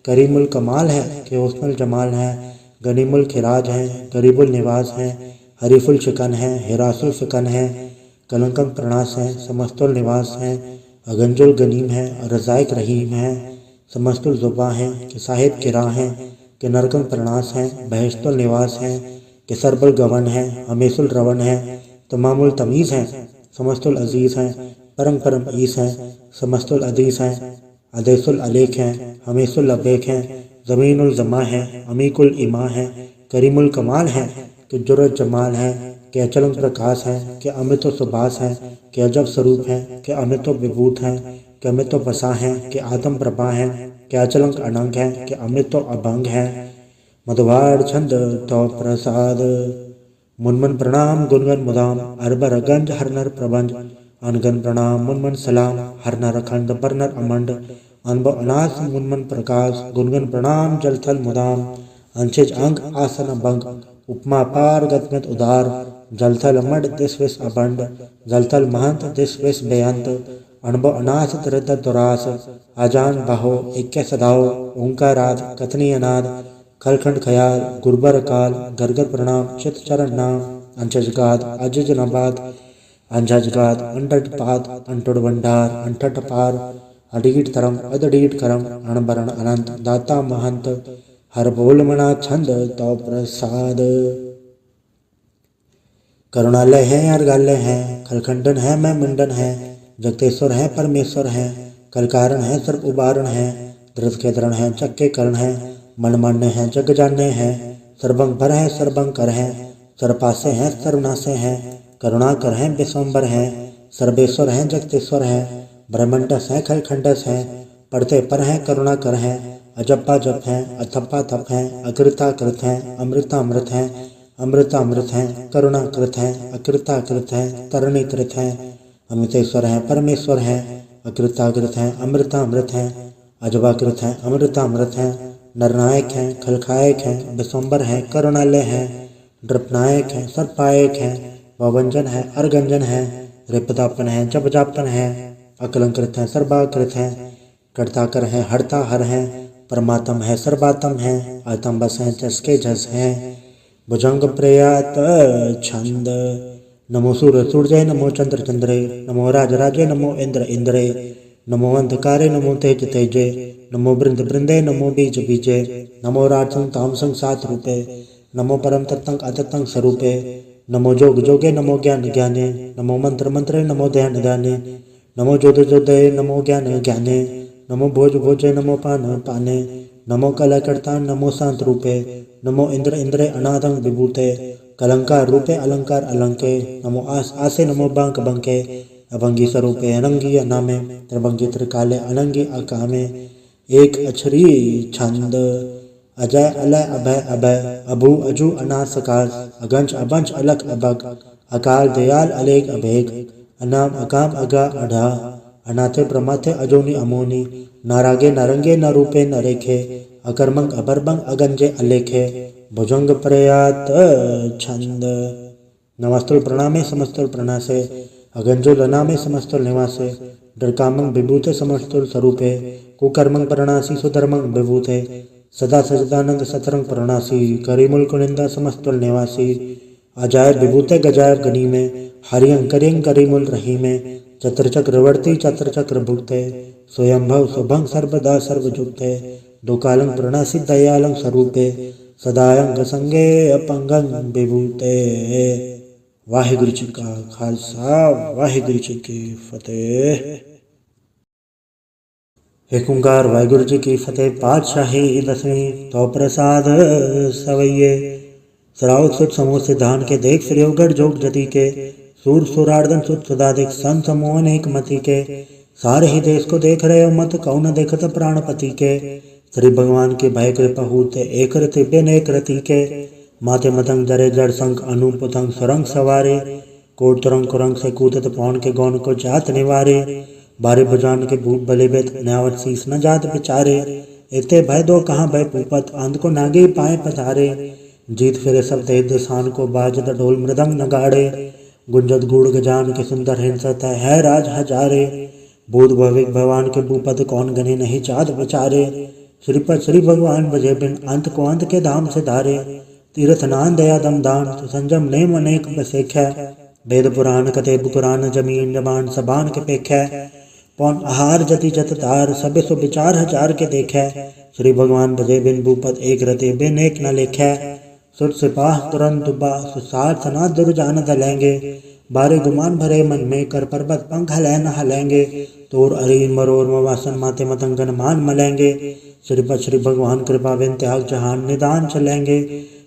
करीमुल कमाल है, के हुस्नुल जमाल है, गनीमुल खिराज है, गरीबुल निवास है, हरीफुल शिकन है, हिरासुल शिकन है, कलंकम प्रणास है, समस्तुल निवास है, अगंजुल गनीम है, रज़ाइक रहीम है, समस्तुल जुबा है, कि साहिब किरा है, कि नरकम प्रणास है, बहिश्तुल निवास है, कि सरबल गवन है, हमेशुल रवन है, तमामुल तमीज़ है, समस्तुल अजीज़ है, परम परम ईस है, समस्तुल अदीस है, अदेसुल अलेख है, हमेशुल अबेक है, ज़मीनुल जमा है, अमीकुल इमा है, करीमुल कमाल है, कि जुरत जमाल है, कि अचलम प्रकाश है, कि अमितो सुभाष है, कि अजब स्वरूप है, कि अमितो विभूत है, कि अमितो बसा है, कि आदम प्रभा है, कि अचलंक अनंग है, कि अमितो अभंग है, मधुवार छंद तो प्रसाद। मुनमन प्रणाम गुनगन मुदाम, अरबर गंज हरनर प्रबंज, अनगन प्रणाम मुनमन सलाम, हरनर अखंड बरनर अमंड, अनुभव अनास मुनमन प्रकाश, गुनगन प्रणाम जलथल मुदाम, अंशेज अंग आसन भंग, उपमा पार गदगद उदार, जलथल मड दिस विस अबंड, जलथल महंत दिस विस बेअंत, अणबो अनाथ दृद दुरास, आजान बाहो इक्के सदाओ, ओंकाराद कथनी अनाद, खलखंड खयाल, गुरबर काल, गरगर प्रणाम, चित चरण नाम, अंचजगाद, अजज नबाद, अंजजगाद, अंडटपाद, अंटुड भंडार, अंठट पार, अडीट तरम, अदडीट करम, अणबरण अनंत, दाता महंत, हर बोल मना छंद तो प्रसाद। करुणालय है अर्गालय है, खलखंडन है मैं मुंडन है, जगतेश्वर है परमेश्वर है, कलकारण है सर्प उबारण है, धृत के दरण है चक्के करण है, मनमान्य है जग जाने हैं, सर्वंग भर है सर्वंकर है, सर्वपासे हैं सर्वनाशे हैं, करुणाकर हैं विश्वम्बर हैं, सर्वेश्वर हैं जगतेश्वर हैं, ब्रह्मंडस हैं खलखंडस हैं, पढ़ते पर हैं करुणाकर हैं, अजप्पा जप हैं अथप्पा थप हैं, अकृता कृत हैं अमृता अमृत हैं, अमृता अमृत हैं करुणा कृत हैं, अकृता कृत हैं तरणी कृत हैं, अमृतेश्वर हैं परमेश्वर हैं, अकृता कृत हैं अमृता अमृत हैं, अजबाकृत हैं अमृता अमृत हैं, नरनायक हैं खलखायक हैं विश्वम्बर हैं करुणालय हैं, नृपनायक हैं सर्पायक हैं, ववंजन है अर्गंजन है, रिपदापन है जपजापन है, अकलंकृत हैं सर्वाकृत हैं, कर्ताकर हैं हरता हर हैं, परमात्म है सर्वात्म है, आत्म बस हैं जसके जस हैं, भुजंग प्रयात छंद, नमो सूर्य नमो चंद्र चंद्रे, नमो राज राजे नमो इंद्र इंद्रे, नमो अंधकारे नमो तेज तेजे, नमो बृंद बृंदे नमो बीज बीजे, नमो राजसंग तामसंग सात रूपे, नमो परम तत्तंग अतत्तंग स्वरूपे, नमो जोग जोगे नमो ज्ञान ज्ञाने, नमो मंत्र मंत्रे नमो ध्यान ध्याने, नमो जोध जोधे नमो ज्ञान ज्ञाने, नमो भोज भोजे नमो पान पाने, नमो कलकर्ता नमो शांत रूपे, नमो इंद्र इंद्रे अनादंग विभूते, कलंकार रूपे अलंकार अलंके, नमो आस आसे नमो बांक बंके, अभंगी स्वरूपे अनंगी अनामे, त्रिभंगी त्रिकाले अनंगी अकामे, एक अक्षरी छंद, अजय अलय अभय अभय, अभु अजु अनासकार, अगंच अबंच अलक अबक, अकाल दयाल अलेख अभेक, अनाम अकाम अगा अढ़ा, अनाथे प्रमाथे अजोनी अमोनी, नारागे नरंगे न रूपे न रेखे, अकर्मंग अबरबंग अगंजे अलेखे, भुजंग प्रयात छंद, नमस्तुल प्रणामे समस्तुल प्रणासे, अगंजो लनामे समस्तुल निवासे, डरकामंग विभूते समस्तुल स्वरूपे, कुकर्मंग प्रणासी सुधर्मंग विभूते, सदा सजदानंद सतरंग प्रणासी, करीमुल कुनिंदा समस्तुल निवासी, अजायब विभूते गजायब गनी में, हरियंग करियंग करीमुल रही में, चत्र चक्रवर्ती चत्र चक्र भुक्ते, स्वयंभव सुभंग सर्वदा सर्वजुक्ते, दुकालंग प्रणासी दयालंग स्वरूपे, सदायंग संगे अपंगंग विभूते। वाहिगुरु जी का खालसा वाहिगुरु जी की फतेह। एक ओंकार वाहिगुरु जी की फतेह। पातशाही 10वीं तो प्रसाद सवैये, सराउत सुत समूह सिद्धान के देख श्रेयोगढ़ जोग जति के, सूर सुरार्दन सुत सदाधिक संत समोहन एक मति के, सारे ही देश को देख रहे हो मत कौन देखत प्राणपति के, श्री भगवान के भय कृपा हूते एक रति बिन एक रति के, माथे मतंग जरे जड़ संक अनुपतंग सुरंग सवारे, कोट तुरंग कुरंग से कूदत पौन के गौन को जात निवारे, बारे भुजान के भूप बले बेत न्यावत शीस न जात बिचारे, इते भय दो कहाँ भय पूपत आंध को नागे पाए पधारे, जीत फिरे सब तेज दिशान को बाजत ढोल मृदंग नगाड़े, गुंजत गुड़ गजान के सुंदर हिंसत है राज हजारे, बोध भविक भगवान के भूपत कौन गने नहीं चाँद बिचारे, श्रीपद श्री भगवान बजे बिन अंत को अंत के धाम से धारे, तीर्थ नान दया दम दान तो संजम नेम अनेक बसेख है, वेद पुराण कते बुकुरान जमीन जबान सबान के पेख है, पौन आहार जति जत तार सबे सो विचार हजार के देखे, श्री भगवान बजे बिन भूपत एक रते बिन एक न लेखे, सुर सिपाह तुरंत दुबा सुसार सना दुर जान दलेंगे, बारे गुमान भरे मन में कर पर्वत पंख हलै न हलेंगे, तोर अरीन मरोर मवासन माते मतंगन मान मलेंगे, श्रीपद श्री भगवान कृपा बिन त्याग जहान निदान चलेंगे,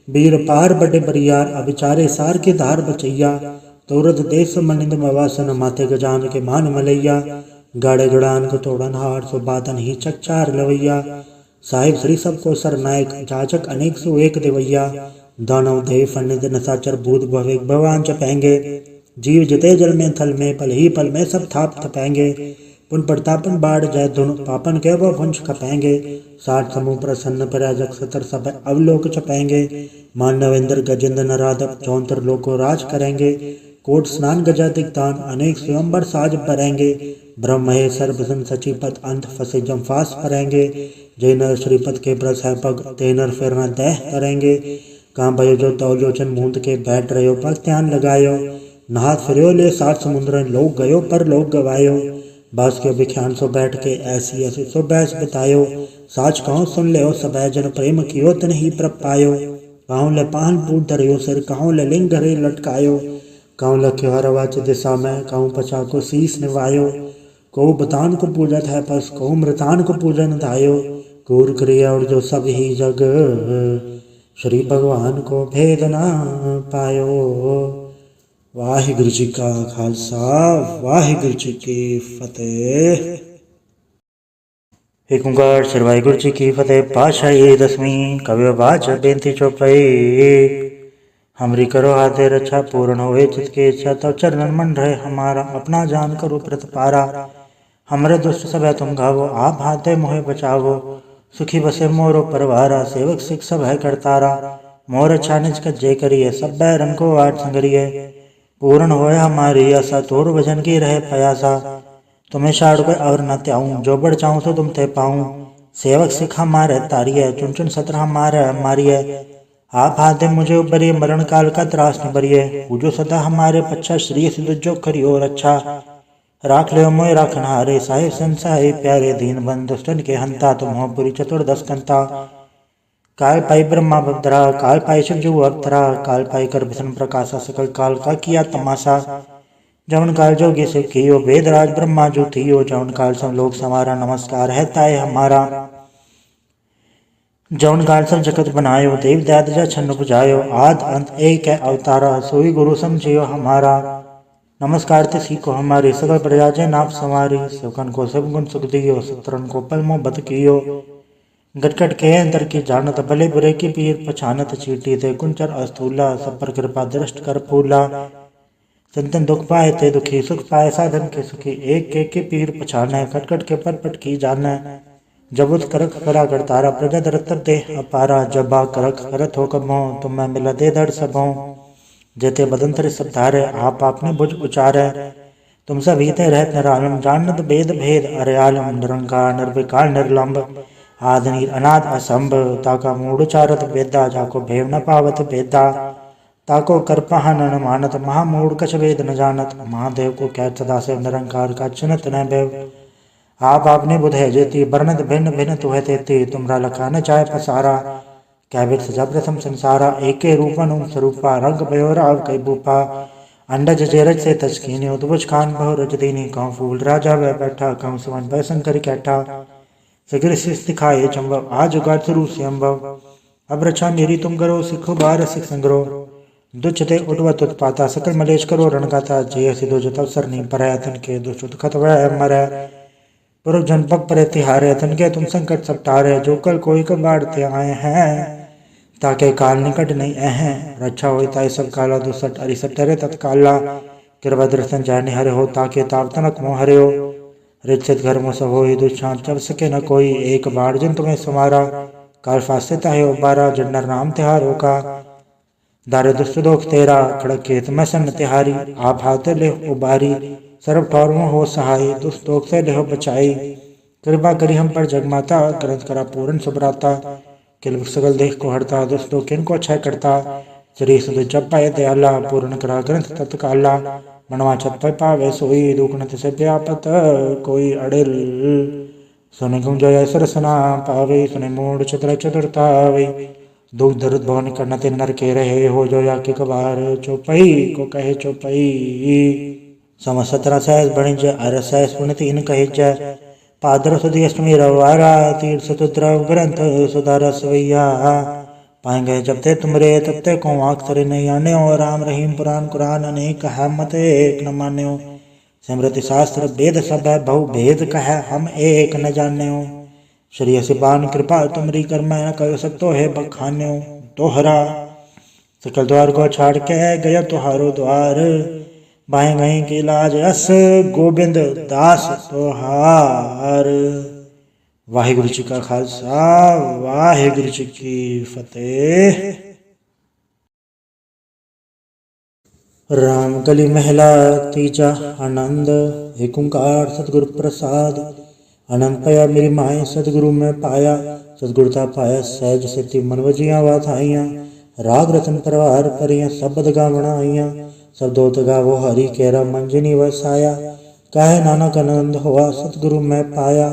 वीर पार बड़े बरियार अविचारे सार के धार बचैया, तोरद देश मनिंद मवासन माथे गजान के मान मलैया, गाड़े गड़ान को तोड़न हार सो बातन ही चकचार लवैया, साहिब श्री सबको सरनायक जाचक अनेक सो एक देवैया, दानव देव फनिद नसाचर भूत भविक भगवान चपेंगे, जीव जिते जल में थल में पल ही पल में सब थाप थपेंगे, पुन प्रतापन बाढ़ जय धुन पापन के वो वंश खपेंगे। 60 समूह प्रसन्न प्रयाजक 70 सब अवलोक चपेंगे। मानवेंद्र गजेंद्र नराधव 74 लोको राज करेंगे। कोट स्नान गजाधिक दान अनेक स्वयंवर साज भरेंगे। ब्रह्म महेश सर्वसन सचिपत अंत फसे जमफास परेंगे। जय नर श्रीपद के ब्रस है पग ते नर फिर न देह करेंगे। काम भयो जो तौलोचन मूंद के बैठ रहो पर ध्यान लगायो। नहात फिरो ले 60 समुद्र लोग गयो पर लोग गवायो। बास के विख्यान सो बैठ के ऐसी ऐसी सो बैस बतायो। साच कहूँ सुन ले सब जन प्रेम कियो तन ही प्रप पायो। कहूँ ले पान पूट धरियो सिर कहूँ ले लिंग घरे लटकायो। कहूँ लख्यो हर वाच दिशा में कहूँ पछा को शीस निवायो। कहूँ बतान को पूजत है पस कहूँ मृतान को पूजन धायो। कूर क्रिया और जो सब ही जग श्री भगवान को भेद ना पायो। वाहिगुरु जी का खालसा वाहिगुरु जी की फतेह। एक ओंकार श्री वाहिगुरु जी की फतेह। पातशाही 10वीं कवि वाच बेनती चौपाई। हमरी करो हाथे रक्षा पूर्ण होए चित्त इच्छा तब चरणन मन रहे हमारा। अपना जान करो प्रतिपारा। हमरे दुष्ट सब है तुम गावो आप हाथे मोहे बचावो। सुखी बसे मोरो परवारा सेवक सिख सब है करतारा। मोर अच्छा निज कज्जे करिए सब बैरन को आठ संगरिए। पूर्ण होए हमारी आशा तोर भजन की रहे प्रयासा। तुम्हें छाड़ कर और न त्याऊं जो बढ़ चाहूं तो तुम ते पाऊं। सेवक सिख हमारे तारिये चुन चुन सत्र हमारे मारिये। आप हाथे मुझे उबरिए मरण काल का त्रास निबरिए। पूजो सदा हमारे पच्छा श्री सिद्ध जो करियो रक्षा। राख ले मोय राखन हारे साहिब संसाय प्यारे दीन बंद दुष्टन के हंता। तुम हो पुरी चतुर्दश कंता। काल पाई ब्रह्मा बदरा काल पाई शिव जो अवतरा। काल पाई कर विष्णु प्रकाशा सकल काल का किया तमाशा। जवन काल जोगी शिव कियो वेद राज ब्रह्मा जो थियो। जवन काल सब लोग समारा नमस्कार है ताय हमारा। जवन काल सब जगत बनायो देव दयाद जा छन्न बुझायो। आद अंत एक है अवतारा सोई गुरु समझियो हमारा। नमस्कार ते सीखो हमारी सकल प्रजा जय नाप संवारी। सेवकन को सब गुण सुख दियो सत्रन को पल मोहब्बत कियो। गटगट के अंतर की जानत भले बुरे की पीर पछानत। चीटी ते कुंचर अस्थूला सब पर कृपा दृष्ट कर फूला। संतन दुख पाए ते दुखी सुख पाए साधन के सुखी। एक के पीर पछाने खटखट के परपट की जाने। जब उत करख करा कर तारा प्रजा दरतर दे अपारा। जब आ करख करत हो कमो तुम मैं मिला दे दर सबों। जेते बदंतर सब धारे आप आपने बुझ उचारे। तुम सब ही ते रहत निरालम जानत भेद भेद अरे आलम। निरंकार निर्विकार निर्लंब आदनीर अनाद असंभ। ताका मूड उचारत वेदा जाको भेव न पावत भेदा। ताको करपहन न मानत महामूढ़ कछ वेद न जानत। महादेव को कैत सदा से निरंकार का चिन्हत न भेव। आप आपने बुधे जेती वर्णत भिन्न भिन्न तुहे तेती। तुमरा लखा न चाहे पसारा कैबिर सजा प्रथम संसारा। एके रूपन स्वरूपा रंग भयो राव कई भूपा। अंडज जेरज से तस्कीनी उद्भुज खान बहु रज दीनी। कहूँ फूल राजा वह बैठा कहूँ सुमन भय शंकर कैठा। सगर दिखाए चंबव आज उगाड़ शुरू से अम्बव। अब रक्षा मेरी तुम करो सिखो बार सिख संग्रो। दुचते उठवत उत्पाता सकल मलेश करो रणगाता। जय सिद्धो जो तवसर नहीं पर तन के दुष्ट खत वह मरै। पुरुष जनपद पर तिहारे तन के तुम संकट सब टारे। जो कल कोई कब बाढ़ते आए हैं ताके काल निकट नहीं हैं। रक्षा होता है सब काला दुसट अरिसट टरे तत्काला। कृपा दर्शन जाने हरे हो ताके ताप तनक मोह हरे हो। रिचित घर में सब हो दुष्छांत चब सके न कोई। एक बाढ़ जन तुम्हें समारा काल फासे ताहे उबारा। जन्नर नाम तिहारों का दारे दुष्ट दोख तेरा। खड़क के तुम्हें सन तिहारी आप हाथ ले उबारी। सर्व ठौर में हो सहाय दुष्ट दोख से लेहो बचाई। कृपा करी हम पर जगमाता ग्रंथ करा पूर्ण सुभराता। किल सगल देख को हरता दुष्टों किन को क्षय करता। श्री सुध जप पाए दयाला पूर्ण करा ग्रंथ तत्काला। मनवा छत पावे सोई दुखनत से व्यापत कोई अड़िल। सुने गुम जय सरसना पावे सुने मूड चतुर चतुरतावे। दुख दर्द भवन करनते नर के रहे हो जो या के कबार। चौपई को कहे चौपई सम 17 सहस बणिज अर सहस पुण्य इन कहे जय। पादर सुधी अष्टमी रवारा तीर्थ सतुद्रव ग्रंथ सुधार सवैया। पाएंगे जब ते तुमरे तब ते को आँख तरे नहीं आने। और राम रहीम पुराण कुरान अनेक है मत एक न मान्यो। स्मृति शास्त्र वेद सब है बहु भेद कह हम एक न जान्यो। श्री सिपान कृपा तुमरी कर मैं न कहो सकतो है बखान्यो। तोहरा सकल द्वार को छाड़ के गया तुहारो द्वार। बाएं गई की लाज अस गोबिंद दास तोहार। वाहिगुरु जी का खालसा वाहिगुरु जी की फतेह। राम कली महला तीजा आनंद। एक ओंकार सतगुरु प्रसाद। आनंद पाया मेरी माए सतगुरु में पाया। सतगुरता पाया सहज सिद्धि मन वजिया वाथाइया। राग रतन परवार परियां शब्द गावना आईया। शब्दोत गावो हरि केरा मंजनी वसाया। कहे नानक आनंद हुआ सतगुरु में पाया।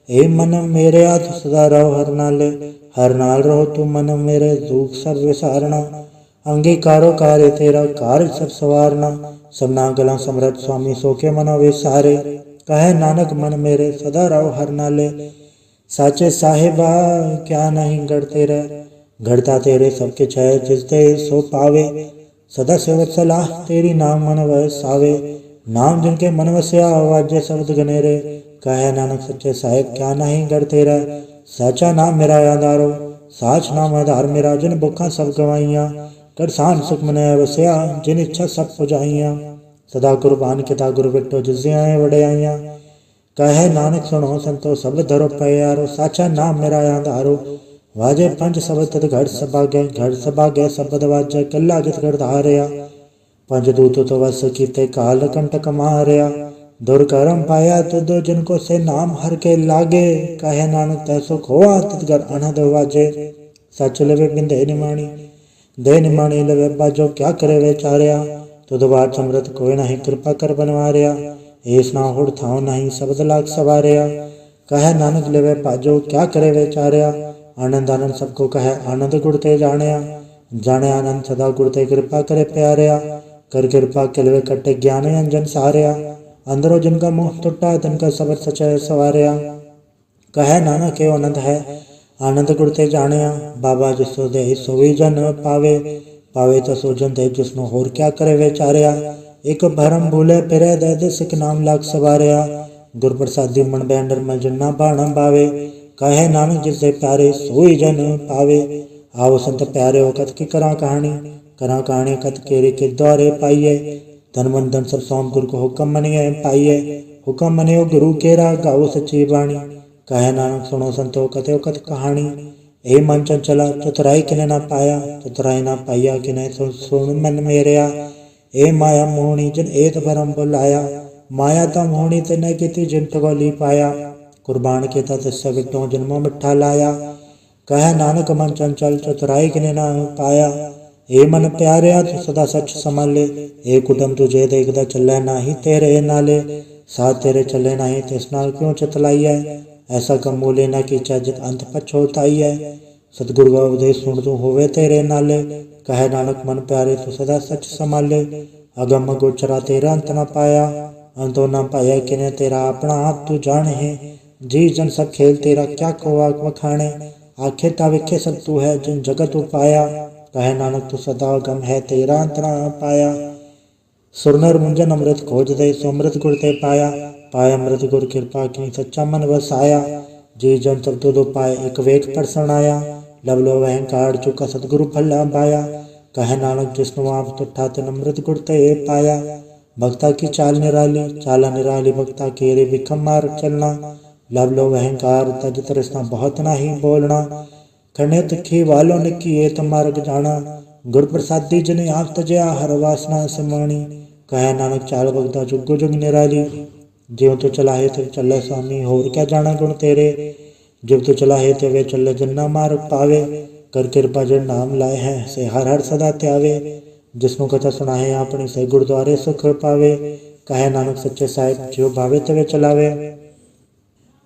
ए मन मेरे तू सदा रहो हर नाले। हर नाल रहो तू मन मेरे दुख सब विसारना। अंगीकारो कार्य तेरा कार्य सब सवारना। सबना गला समरथ स्वामी सो के मनो विसारे। कहे नानक मन मेरे सदा रहो हर नाले। साचे साहिबा क्या नहीं गढ़ तेरे। गढ़ता तेरे सबके छय जिस दे सो पावे। सदा सेवत सलाह तेरी नाम मन वह सावे। नाम जिनके मन वस्या वाजे शब्द गनेरे। कहे नानक सच्चे साहिब क्या नहीं गढ़ तेरा। साचा नाम मेरा आधारो साच नाम आधार मेरा। जिन बुखा सब गवाइया करसान सुख मन वसया। जिन इच्छा सब पुजाइया सदा कुर्बान किता गुरु बिटो जिज्या वड़े आइया। कहे नानक सुनो संतो सब धरो प्यारो। साचा नाम मेरा आधारो वाजे पंज शब्द तद घड़ सभागे। घड़ सभागे शब्द वाजे कला जित गढ़ धारिया। पंज दूत तो वस कीते काल कंटक मारिया। दुर्कर्म पाया तुद जिनको से नाम हर के लागे। कहे नानक तैसो खोआ तद घर अनहद वाजे। सच लवे बिंदे निमाणी दे निमाणी लवे बाजो क्या करे वे चारिया। तुद बात समृत कोई नहीं कृपा कर बनवारिया। ऐस ना हुड़ थाओ नहीं शब्द लाख सवारिया। कहे नानक लेवे बाजो क्या करे वे चारिया। आनंद आनंद सबको कहे आनंद गुड़ते जानिया। जाने आनंद सदा गुड़ते कृपा करे प्यारिया। कर कृपा किलवे कट्टे ज्ञान अंजन सारिया। अंदरो जिनका मुंह टुटा तिनका सबर सचय सवारिया। कहे नानक के आनंद है आनंद गुड़ते जानिया। बाबा जिसो दे सोई जन पावे। पावे तो सो जन दे जिसनो होर क्या करे वे चारिया। एक भरम भूले फिरे दे दे सिख नाम लाख सवारिया। गुर प्रसादी मन बैंडर मल जन्ना बाणा बावे। कहे नानक जिससे प्यारे सोई जन पावे। आओ संत प्यारे हो कथ की करा कहानी कथ केरे के द्वारे पाइये। धन मन धन सब सौंप गुरु को हुक्म मनिए पाइये। हुक्म मनियो गुरु केरा गाओ सच्ची बाणी। कहे नानक सुनो संतो कथो कथ कहानी। ए मन चंचला चतुराई किने ना पाया। चतुराई ना पाया किने सुन मन मेरिया। ए माया मोहनी जिन एत भरम बुलाया। माया ता मोहनी तिने किति जिन ठगोली पाया। कुर्बान किता तिस्से बिटो जन्मों मिठा लाया। कहे नानक मन चंचल चतुराई किने ना पाया। ए मन प्यारिया तू सदा सच संभाले। ए कुटुम तुझे देखदा चले नाही तेरे नाले। साथ तेरे चले नाही तिस नाल क्यों चतलाइया। ऐसा कम मूले न कीचा जित अंत पछोताई है। सतगुरु का उपदेश सुन तू होवे तेरे नाले। कहे नानक मन प्यारे तू सदा सच संभाले। अगम गोचरा तेरा अंत न पाया। अंतो न पाया किने तेरा अपना आप तू जाने है। जी जन सब खेल तेरा क्या को वखाणे। आखे ताविखे सब तू है जिन जगत उपाया। कहे नानक तू सदा गम है तेरा अंत न पाया। सुरनर मुंजन अमृत खोज दे सुमृत गुर ते पाया। पाय अमृत गुर कृपा की सच्चा मन वसाया। जी जन सब दो पाए एक वेग पर सनाया। लब लो अहंकार चुका सतगुरु फला पाया। कहे नानक जिसनु आप तुठा तिन अमृत गुर ते पाया। भक्ता की चाल निराली भक्ता की रे बिखम मार चलना। लब लो अहंकार तज तृष्णा बहुत नाही बोलना। खने तिखी वालो निकी ये मार्ग जाना। गुर प्रसादी जिने आप तजया हर वासना समाणी। कहे नानक चाल भगता जुगो जुग निराली। ज्यों तो चला है तो चले स्वामी होर क्या जाना गुण तेरे। जब तो चला है तो वे चले जन्ना मार्ग पावे। कर कृपा जिन नाम लाए हैं से हर हर सदा त्यावे। जिसनु कथा सुना है अपनी से गुरुद्वारे सुख पावे। कहे नानक सच्चे साहिब जो भावे तवे चलावे।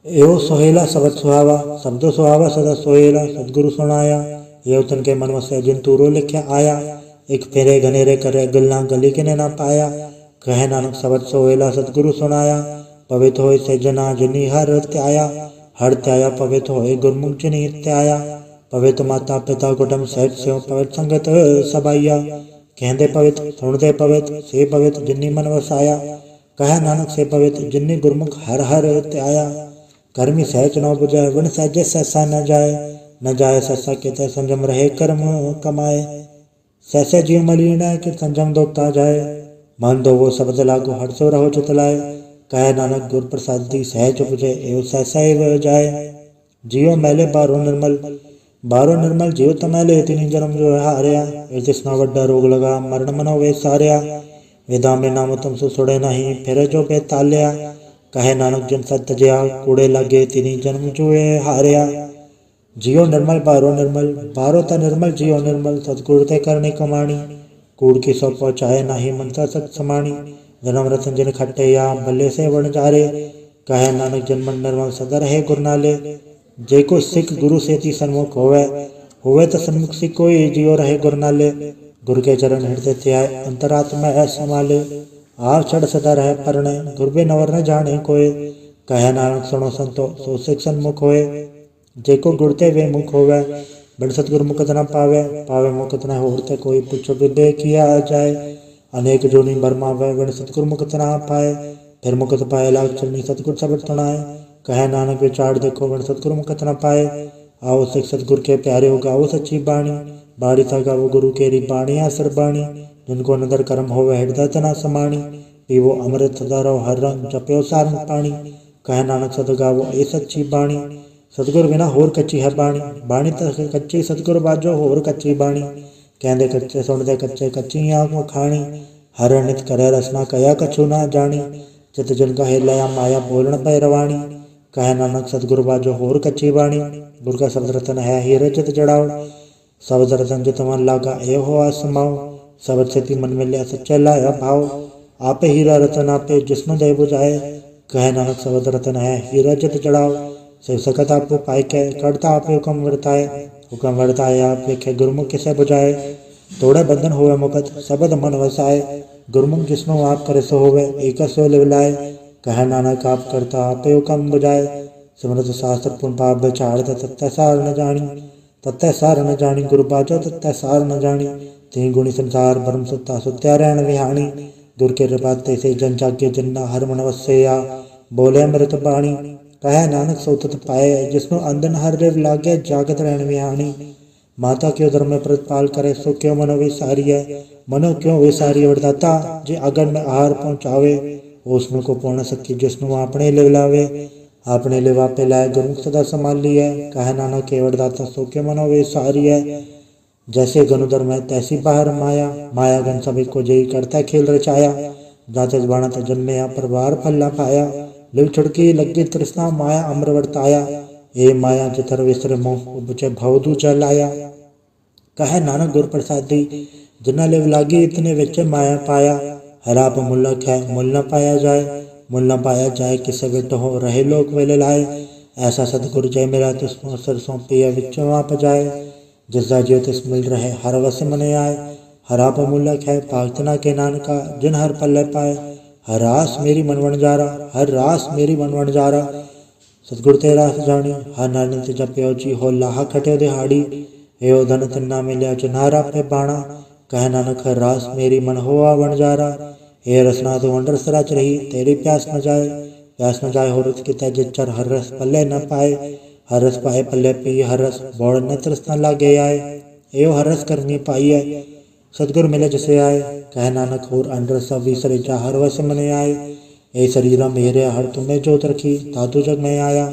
एवं सोहेला सबद सुहावा शब्दो सुहावा सदा सोहेला। सदगुरु सुनाया ये तन के मन वसे जिन तूरो लिख्या आया। एक फेरे घनेरे करे गल्ला गली के ना पाया। कहे नानक सबद सोहेला सतगुरु सुनाया। पवित्र होए से जना जिनी हर त्याया। हर त्याया पवित्र होए गुरमुख जिनी त्याया। पवित्र माता पिता कुटुम सहित से पवित्र संगत सबाइया। कहते पवित्र सुनते पवित्र से पवित्र जिनी मन वसाया। कहे नानक से पवित्र जिनी गुरमुख हर हर त्याया। कर्मी सहज न बुझाए वन सहजे सहसा न जाए सहसा के संजम रहे कर्म कमाए। सहसे जीव मलिन कि संजम दोता जाए। मन दो वो शब्द लागो हर्षो रहो चित लाए। कहे नानक गुर प्रसादी सहज उपजे एवं सहसा एव जाए। जियो मैले बारो निर्मल जियो तमैले तिनी जन्म जो है हारिया। इस जिसना वड्डा रोग लगा मरण मनो वे सारिया। वेदा में नाम तुम सो सुड़े नहीं फिर जो पे तालिया। कहे नानक जन सत जया कूड़े लगे तिनी जन्म जो है हारिया। जियो निर्मल बारो ता निर्मल जियो निर्मल सतगुर ते करनी कमाणी। कूड़ की सौ पहुँचाए नाही मनसा सत समाणी। जन्म रतन जिन खट्टे या भले से वण जारे। कहे नानक जन्म निर्मल सदा रहे गुर नाले। जे को सिख गुरु सेती सन्मुख होवे तो सन्मुख सिख कोई जियो रहे गुर नाले। गुर के चरण हृदय त्याय अंतरात्मा है समाले। आव चढ़ सदा रहे परणे गुर बे नवर न जाने कोय। कहे नानक सुनो संतो सो सिख सन्मुख होए। जे को गुरते वे मुख होवे बड़ सतगुर मुकत न पावे मुकत न होरते कोई। पूछो विदे किया जाए अनेक जोनी बरमावे बड़ सतगुर मुकत न पाए। फिर मुकत पाए लाग चलनी सतगुर शब्द सुनाए। कहे नानक विचार देखो बड़ सतगुर मुकत न पाए। आओ सिख सतगुर के प्यारे हो गाओ सच्ची बाणी। बाड़ी था गाओ गुरु केरी बाणी आसर बाणी। जिनको नदर कर्म होवे हृदय तना समाणी। पीवो अमृत सदा रहो हर रंग जप्यो सारंग पाणी। कहे नानक सद गावो ए सच्ची बाणी। सतगुर बिना होर कच्ची है बाणी। बाणी तक कच्ची सतगुर बाजो होर कच्ची बाणी। कहते कच्चे सुनते कच्चे कच्ची आँख खाणी। हर नित करे रसना कया कछु ना जानी। चित जिनका हिलया माया बोलन पै रवाणी। कहे नानक सतगुर बाजो होर कच्ची बाणी। गुर का शब्द रतन है हीरे चित जड़ाओ। शब्द रतन जित मन लागा ए हो आसमाओ। शब्द से मन मिलया सच्चा लाया भाव। आपे हीरा रतन आपे जिसनु दे बुझाए। कहे नानक शब्द रतन है हीरा जित जड़ाओ। शिव सकत आपो पाई के करता आपे हुक्म वर्ताए। हुक्म वर्ताए आप लिखे गुरमुख किसे बुझाए। तोड़े बंधन होवे मुकत शब्द मन वसाए। गुरमुख जिसनु आप करे सो होवे एक सो लिवलाए। कहे नानक आप करता आपे हुक्म बुझाए। सिमरत शास्त्र पुन पाप विचारत तत्ते सार न जानी। गुरु बाजो तत्ते सार न जानी। तीन गुणी संसार ब्रह्म सत्ता सुत्या रहन विहाणी। गुर के बाते से जन जागे जन्ना हर मन वसया। बोले अमृत बाणी। कहे नानक सो तत पाए जिसनु अंधन हर रेव लागे जागत रहन विहाणी। माता क्यों धर्म में प्रतिपाल करे सो क्यों मनो विसारी है। मनो क्यों विसारी वरदाता जे अगन में आहार पहुँचावे। उसनु को पूर्ण सखी जिसनु आपने लिवलावे। आपने लिवा पे लाए गुरमुख सदा संभाली है। कहे नानक के वरदाता सो क्यों मनो विसारी है। जैसे गनुधर में तैसी बाहर माया। माया गन सभी को जई करता खेल रचाया। जाते बाणा जन्मे परवार फल्ला पाया। लिव छुड़की लगी तृष्णा माया अम्र वर्ताया। ए माया जितर विसर मोह उपजे भवदू जल आया। कहे नानक गुर प्रसादी जिन्ना लिव लागी इतने विच माया पाया। हराप मुल्लक है मुल न पाया जाए। मुल न पाया जाए किसे विट हो रहे लोक वेले लाए। ऐसा सतगुर जय मेरा तिस्मो सर सौंपी विचों आप जाए। जिसदा जियो तिस मिल रहे हर वस मने आए। हराप मुल्लक है पागतना के नानका जिन हर पल्ले पाए। हर रास मेरी मन वणजारा हर रास मेरी मन वणजारा। सतगुर ते रास जानी हर नानक जप्यो जी हो लाह खट्यो दिहाड़ी। एओ धन तिन्ना मिल्या चुनारा पे बाणा। कहे नानक हर रास मेरी मन होआ वणजारा। ए रसना तो वंडर सराच रही तेरी प्यास न जाए हो रुत की जिचर हर रस पल्ले न पाए। हर रस पाए पल्ले पी हर रस बोड़ न तृष्णा लागे आए। एओ हर रस कर्मी पाई है सतगुर मिले जिसे आए। कहे नानक होर अंडर सब विसरे जा हर वस मने आए। ए शरीरा मेरे हर तुम्हें जोत रखी तातु जग में आया।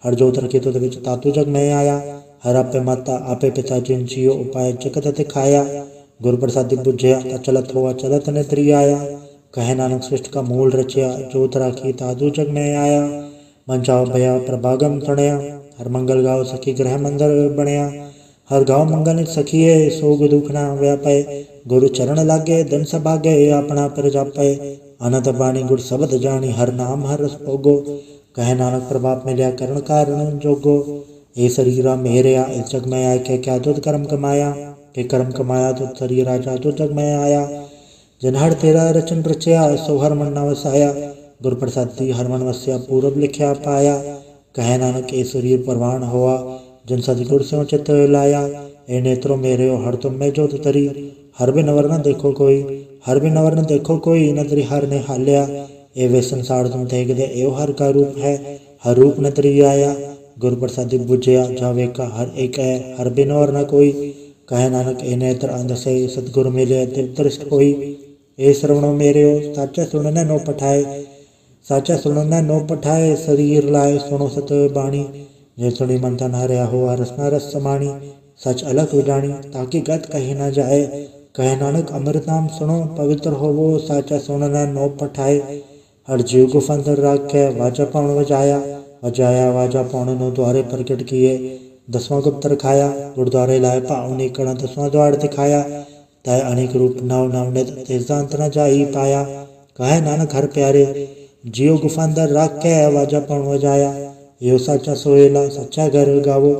हर जोत रखी तुद विच तातु जग में आया। हर आपे माता आपे पिता जिन जियो उपाय जगत दिखाया। गुर प्रसादी बुझया चलत हुआ चलत ने त्रि आया। कहे नानक सृष्टि का मूल रचया जोत राखी तातु जग में आया। मन चाओ भया प्रभागम तणया हर मंगल गाओ सखी ग्रह मंदिर बनया। हर गाँव मंगल सखिए सोग दुख ना व्यापे। गुरु चरण लागे धन सभागे अपना पर जापे। अनंत बाणी गुर शब्द जानी हर नाम हर रस भोगो। कहे नानक प्रभाप मिलया करण कारण जोगो। ए शरीरा मेरया इस जग में आए के क्या दुध कर्म कमाया। के कर्म कमाया तो शरीर राजा तो जग में आया। जिन हर तेरा रचन रचया सो हर मन न वसाया। गुर प्रसादी हर मन वस्या पूरब लिखया पाया। कहे नानक ए शरीर परवान हुआ जिन सतगुर से चित लाया। ए नेत्रों मेरे हो हर तुम में जोत तरी। हर भी नवर न देखो कोई नदरी हर ने हाल्या। ए वे संसार तुम देख दे एव हर का रूप है हर रूप नदरी आया। गुर प्रसादी बुझया जावे का हर एक है हर बिन और न कोई। कहे नानक ए नेत्र अंध से सतगुर मिले दिल दृष्ट कोई। ए श्रवणो मेरियो साचा सुनने नो पठाए। साचा सुनने नो पठाए शरीर लाए सुनो सत बाणी। जे सुनी मन तन हरिया हो रसना रस समाणी। सच अलग विजाणी ताकि गत कही न जाए। कहे नानक अमृत नाम सुनो पवित्र होवो साचा सुनने नो पठाए। हर जीव गुफ अंदर राख्य वाजा पाउण वजाया। वजाया वाजा पाउण नो द्वारे प्रकट किए। 10वां गुप्त रखाया गुरुद्वारे लाए भाव निकल 10वां द्वार दिखाया। तय अनेक रूप नव नवनित तेजा अंत न जाई पाया। कहे नानक हर प्यारे जियो गुफा अंदर राख्य वाजा पाउण वजाया। यो साचा सोहेला सच्चा घर गावो।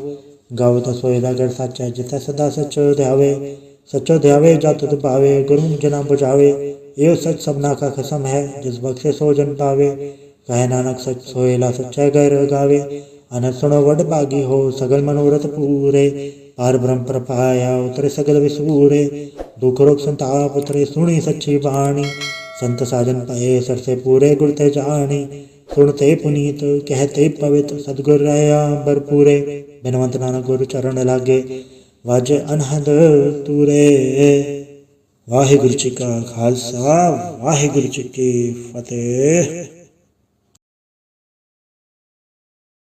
गावो तो सोहेला घर साचा जिते सदा सचो ध्यावे। सचो ध्यावे जा तुद पावे गुरु जना बुझावे। यो सच सबना का कसम है जिस बख्शे सो जन पावे। कहे नानक सच सोहेला सच्चा घर गावे। अनंत सुनो वड भागी हो सगल मनोरथ पूरे। पार ब्रह्म प्रपाया उतरे सगल विसूरे। दुख रोग संताप उतरे सुनी सच्ची बाणी। संत साजन पाए सरसे पूरे गुर ते जानी। सुनते पुनीत कहते पवित्र सदगुर रहा भरपूरे। बिनवंत नानक गुरु चरण लागे वाजे अनहद तूरे। वाहिगुरु जी का खालसा वाहिगुरु जी की फतेह।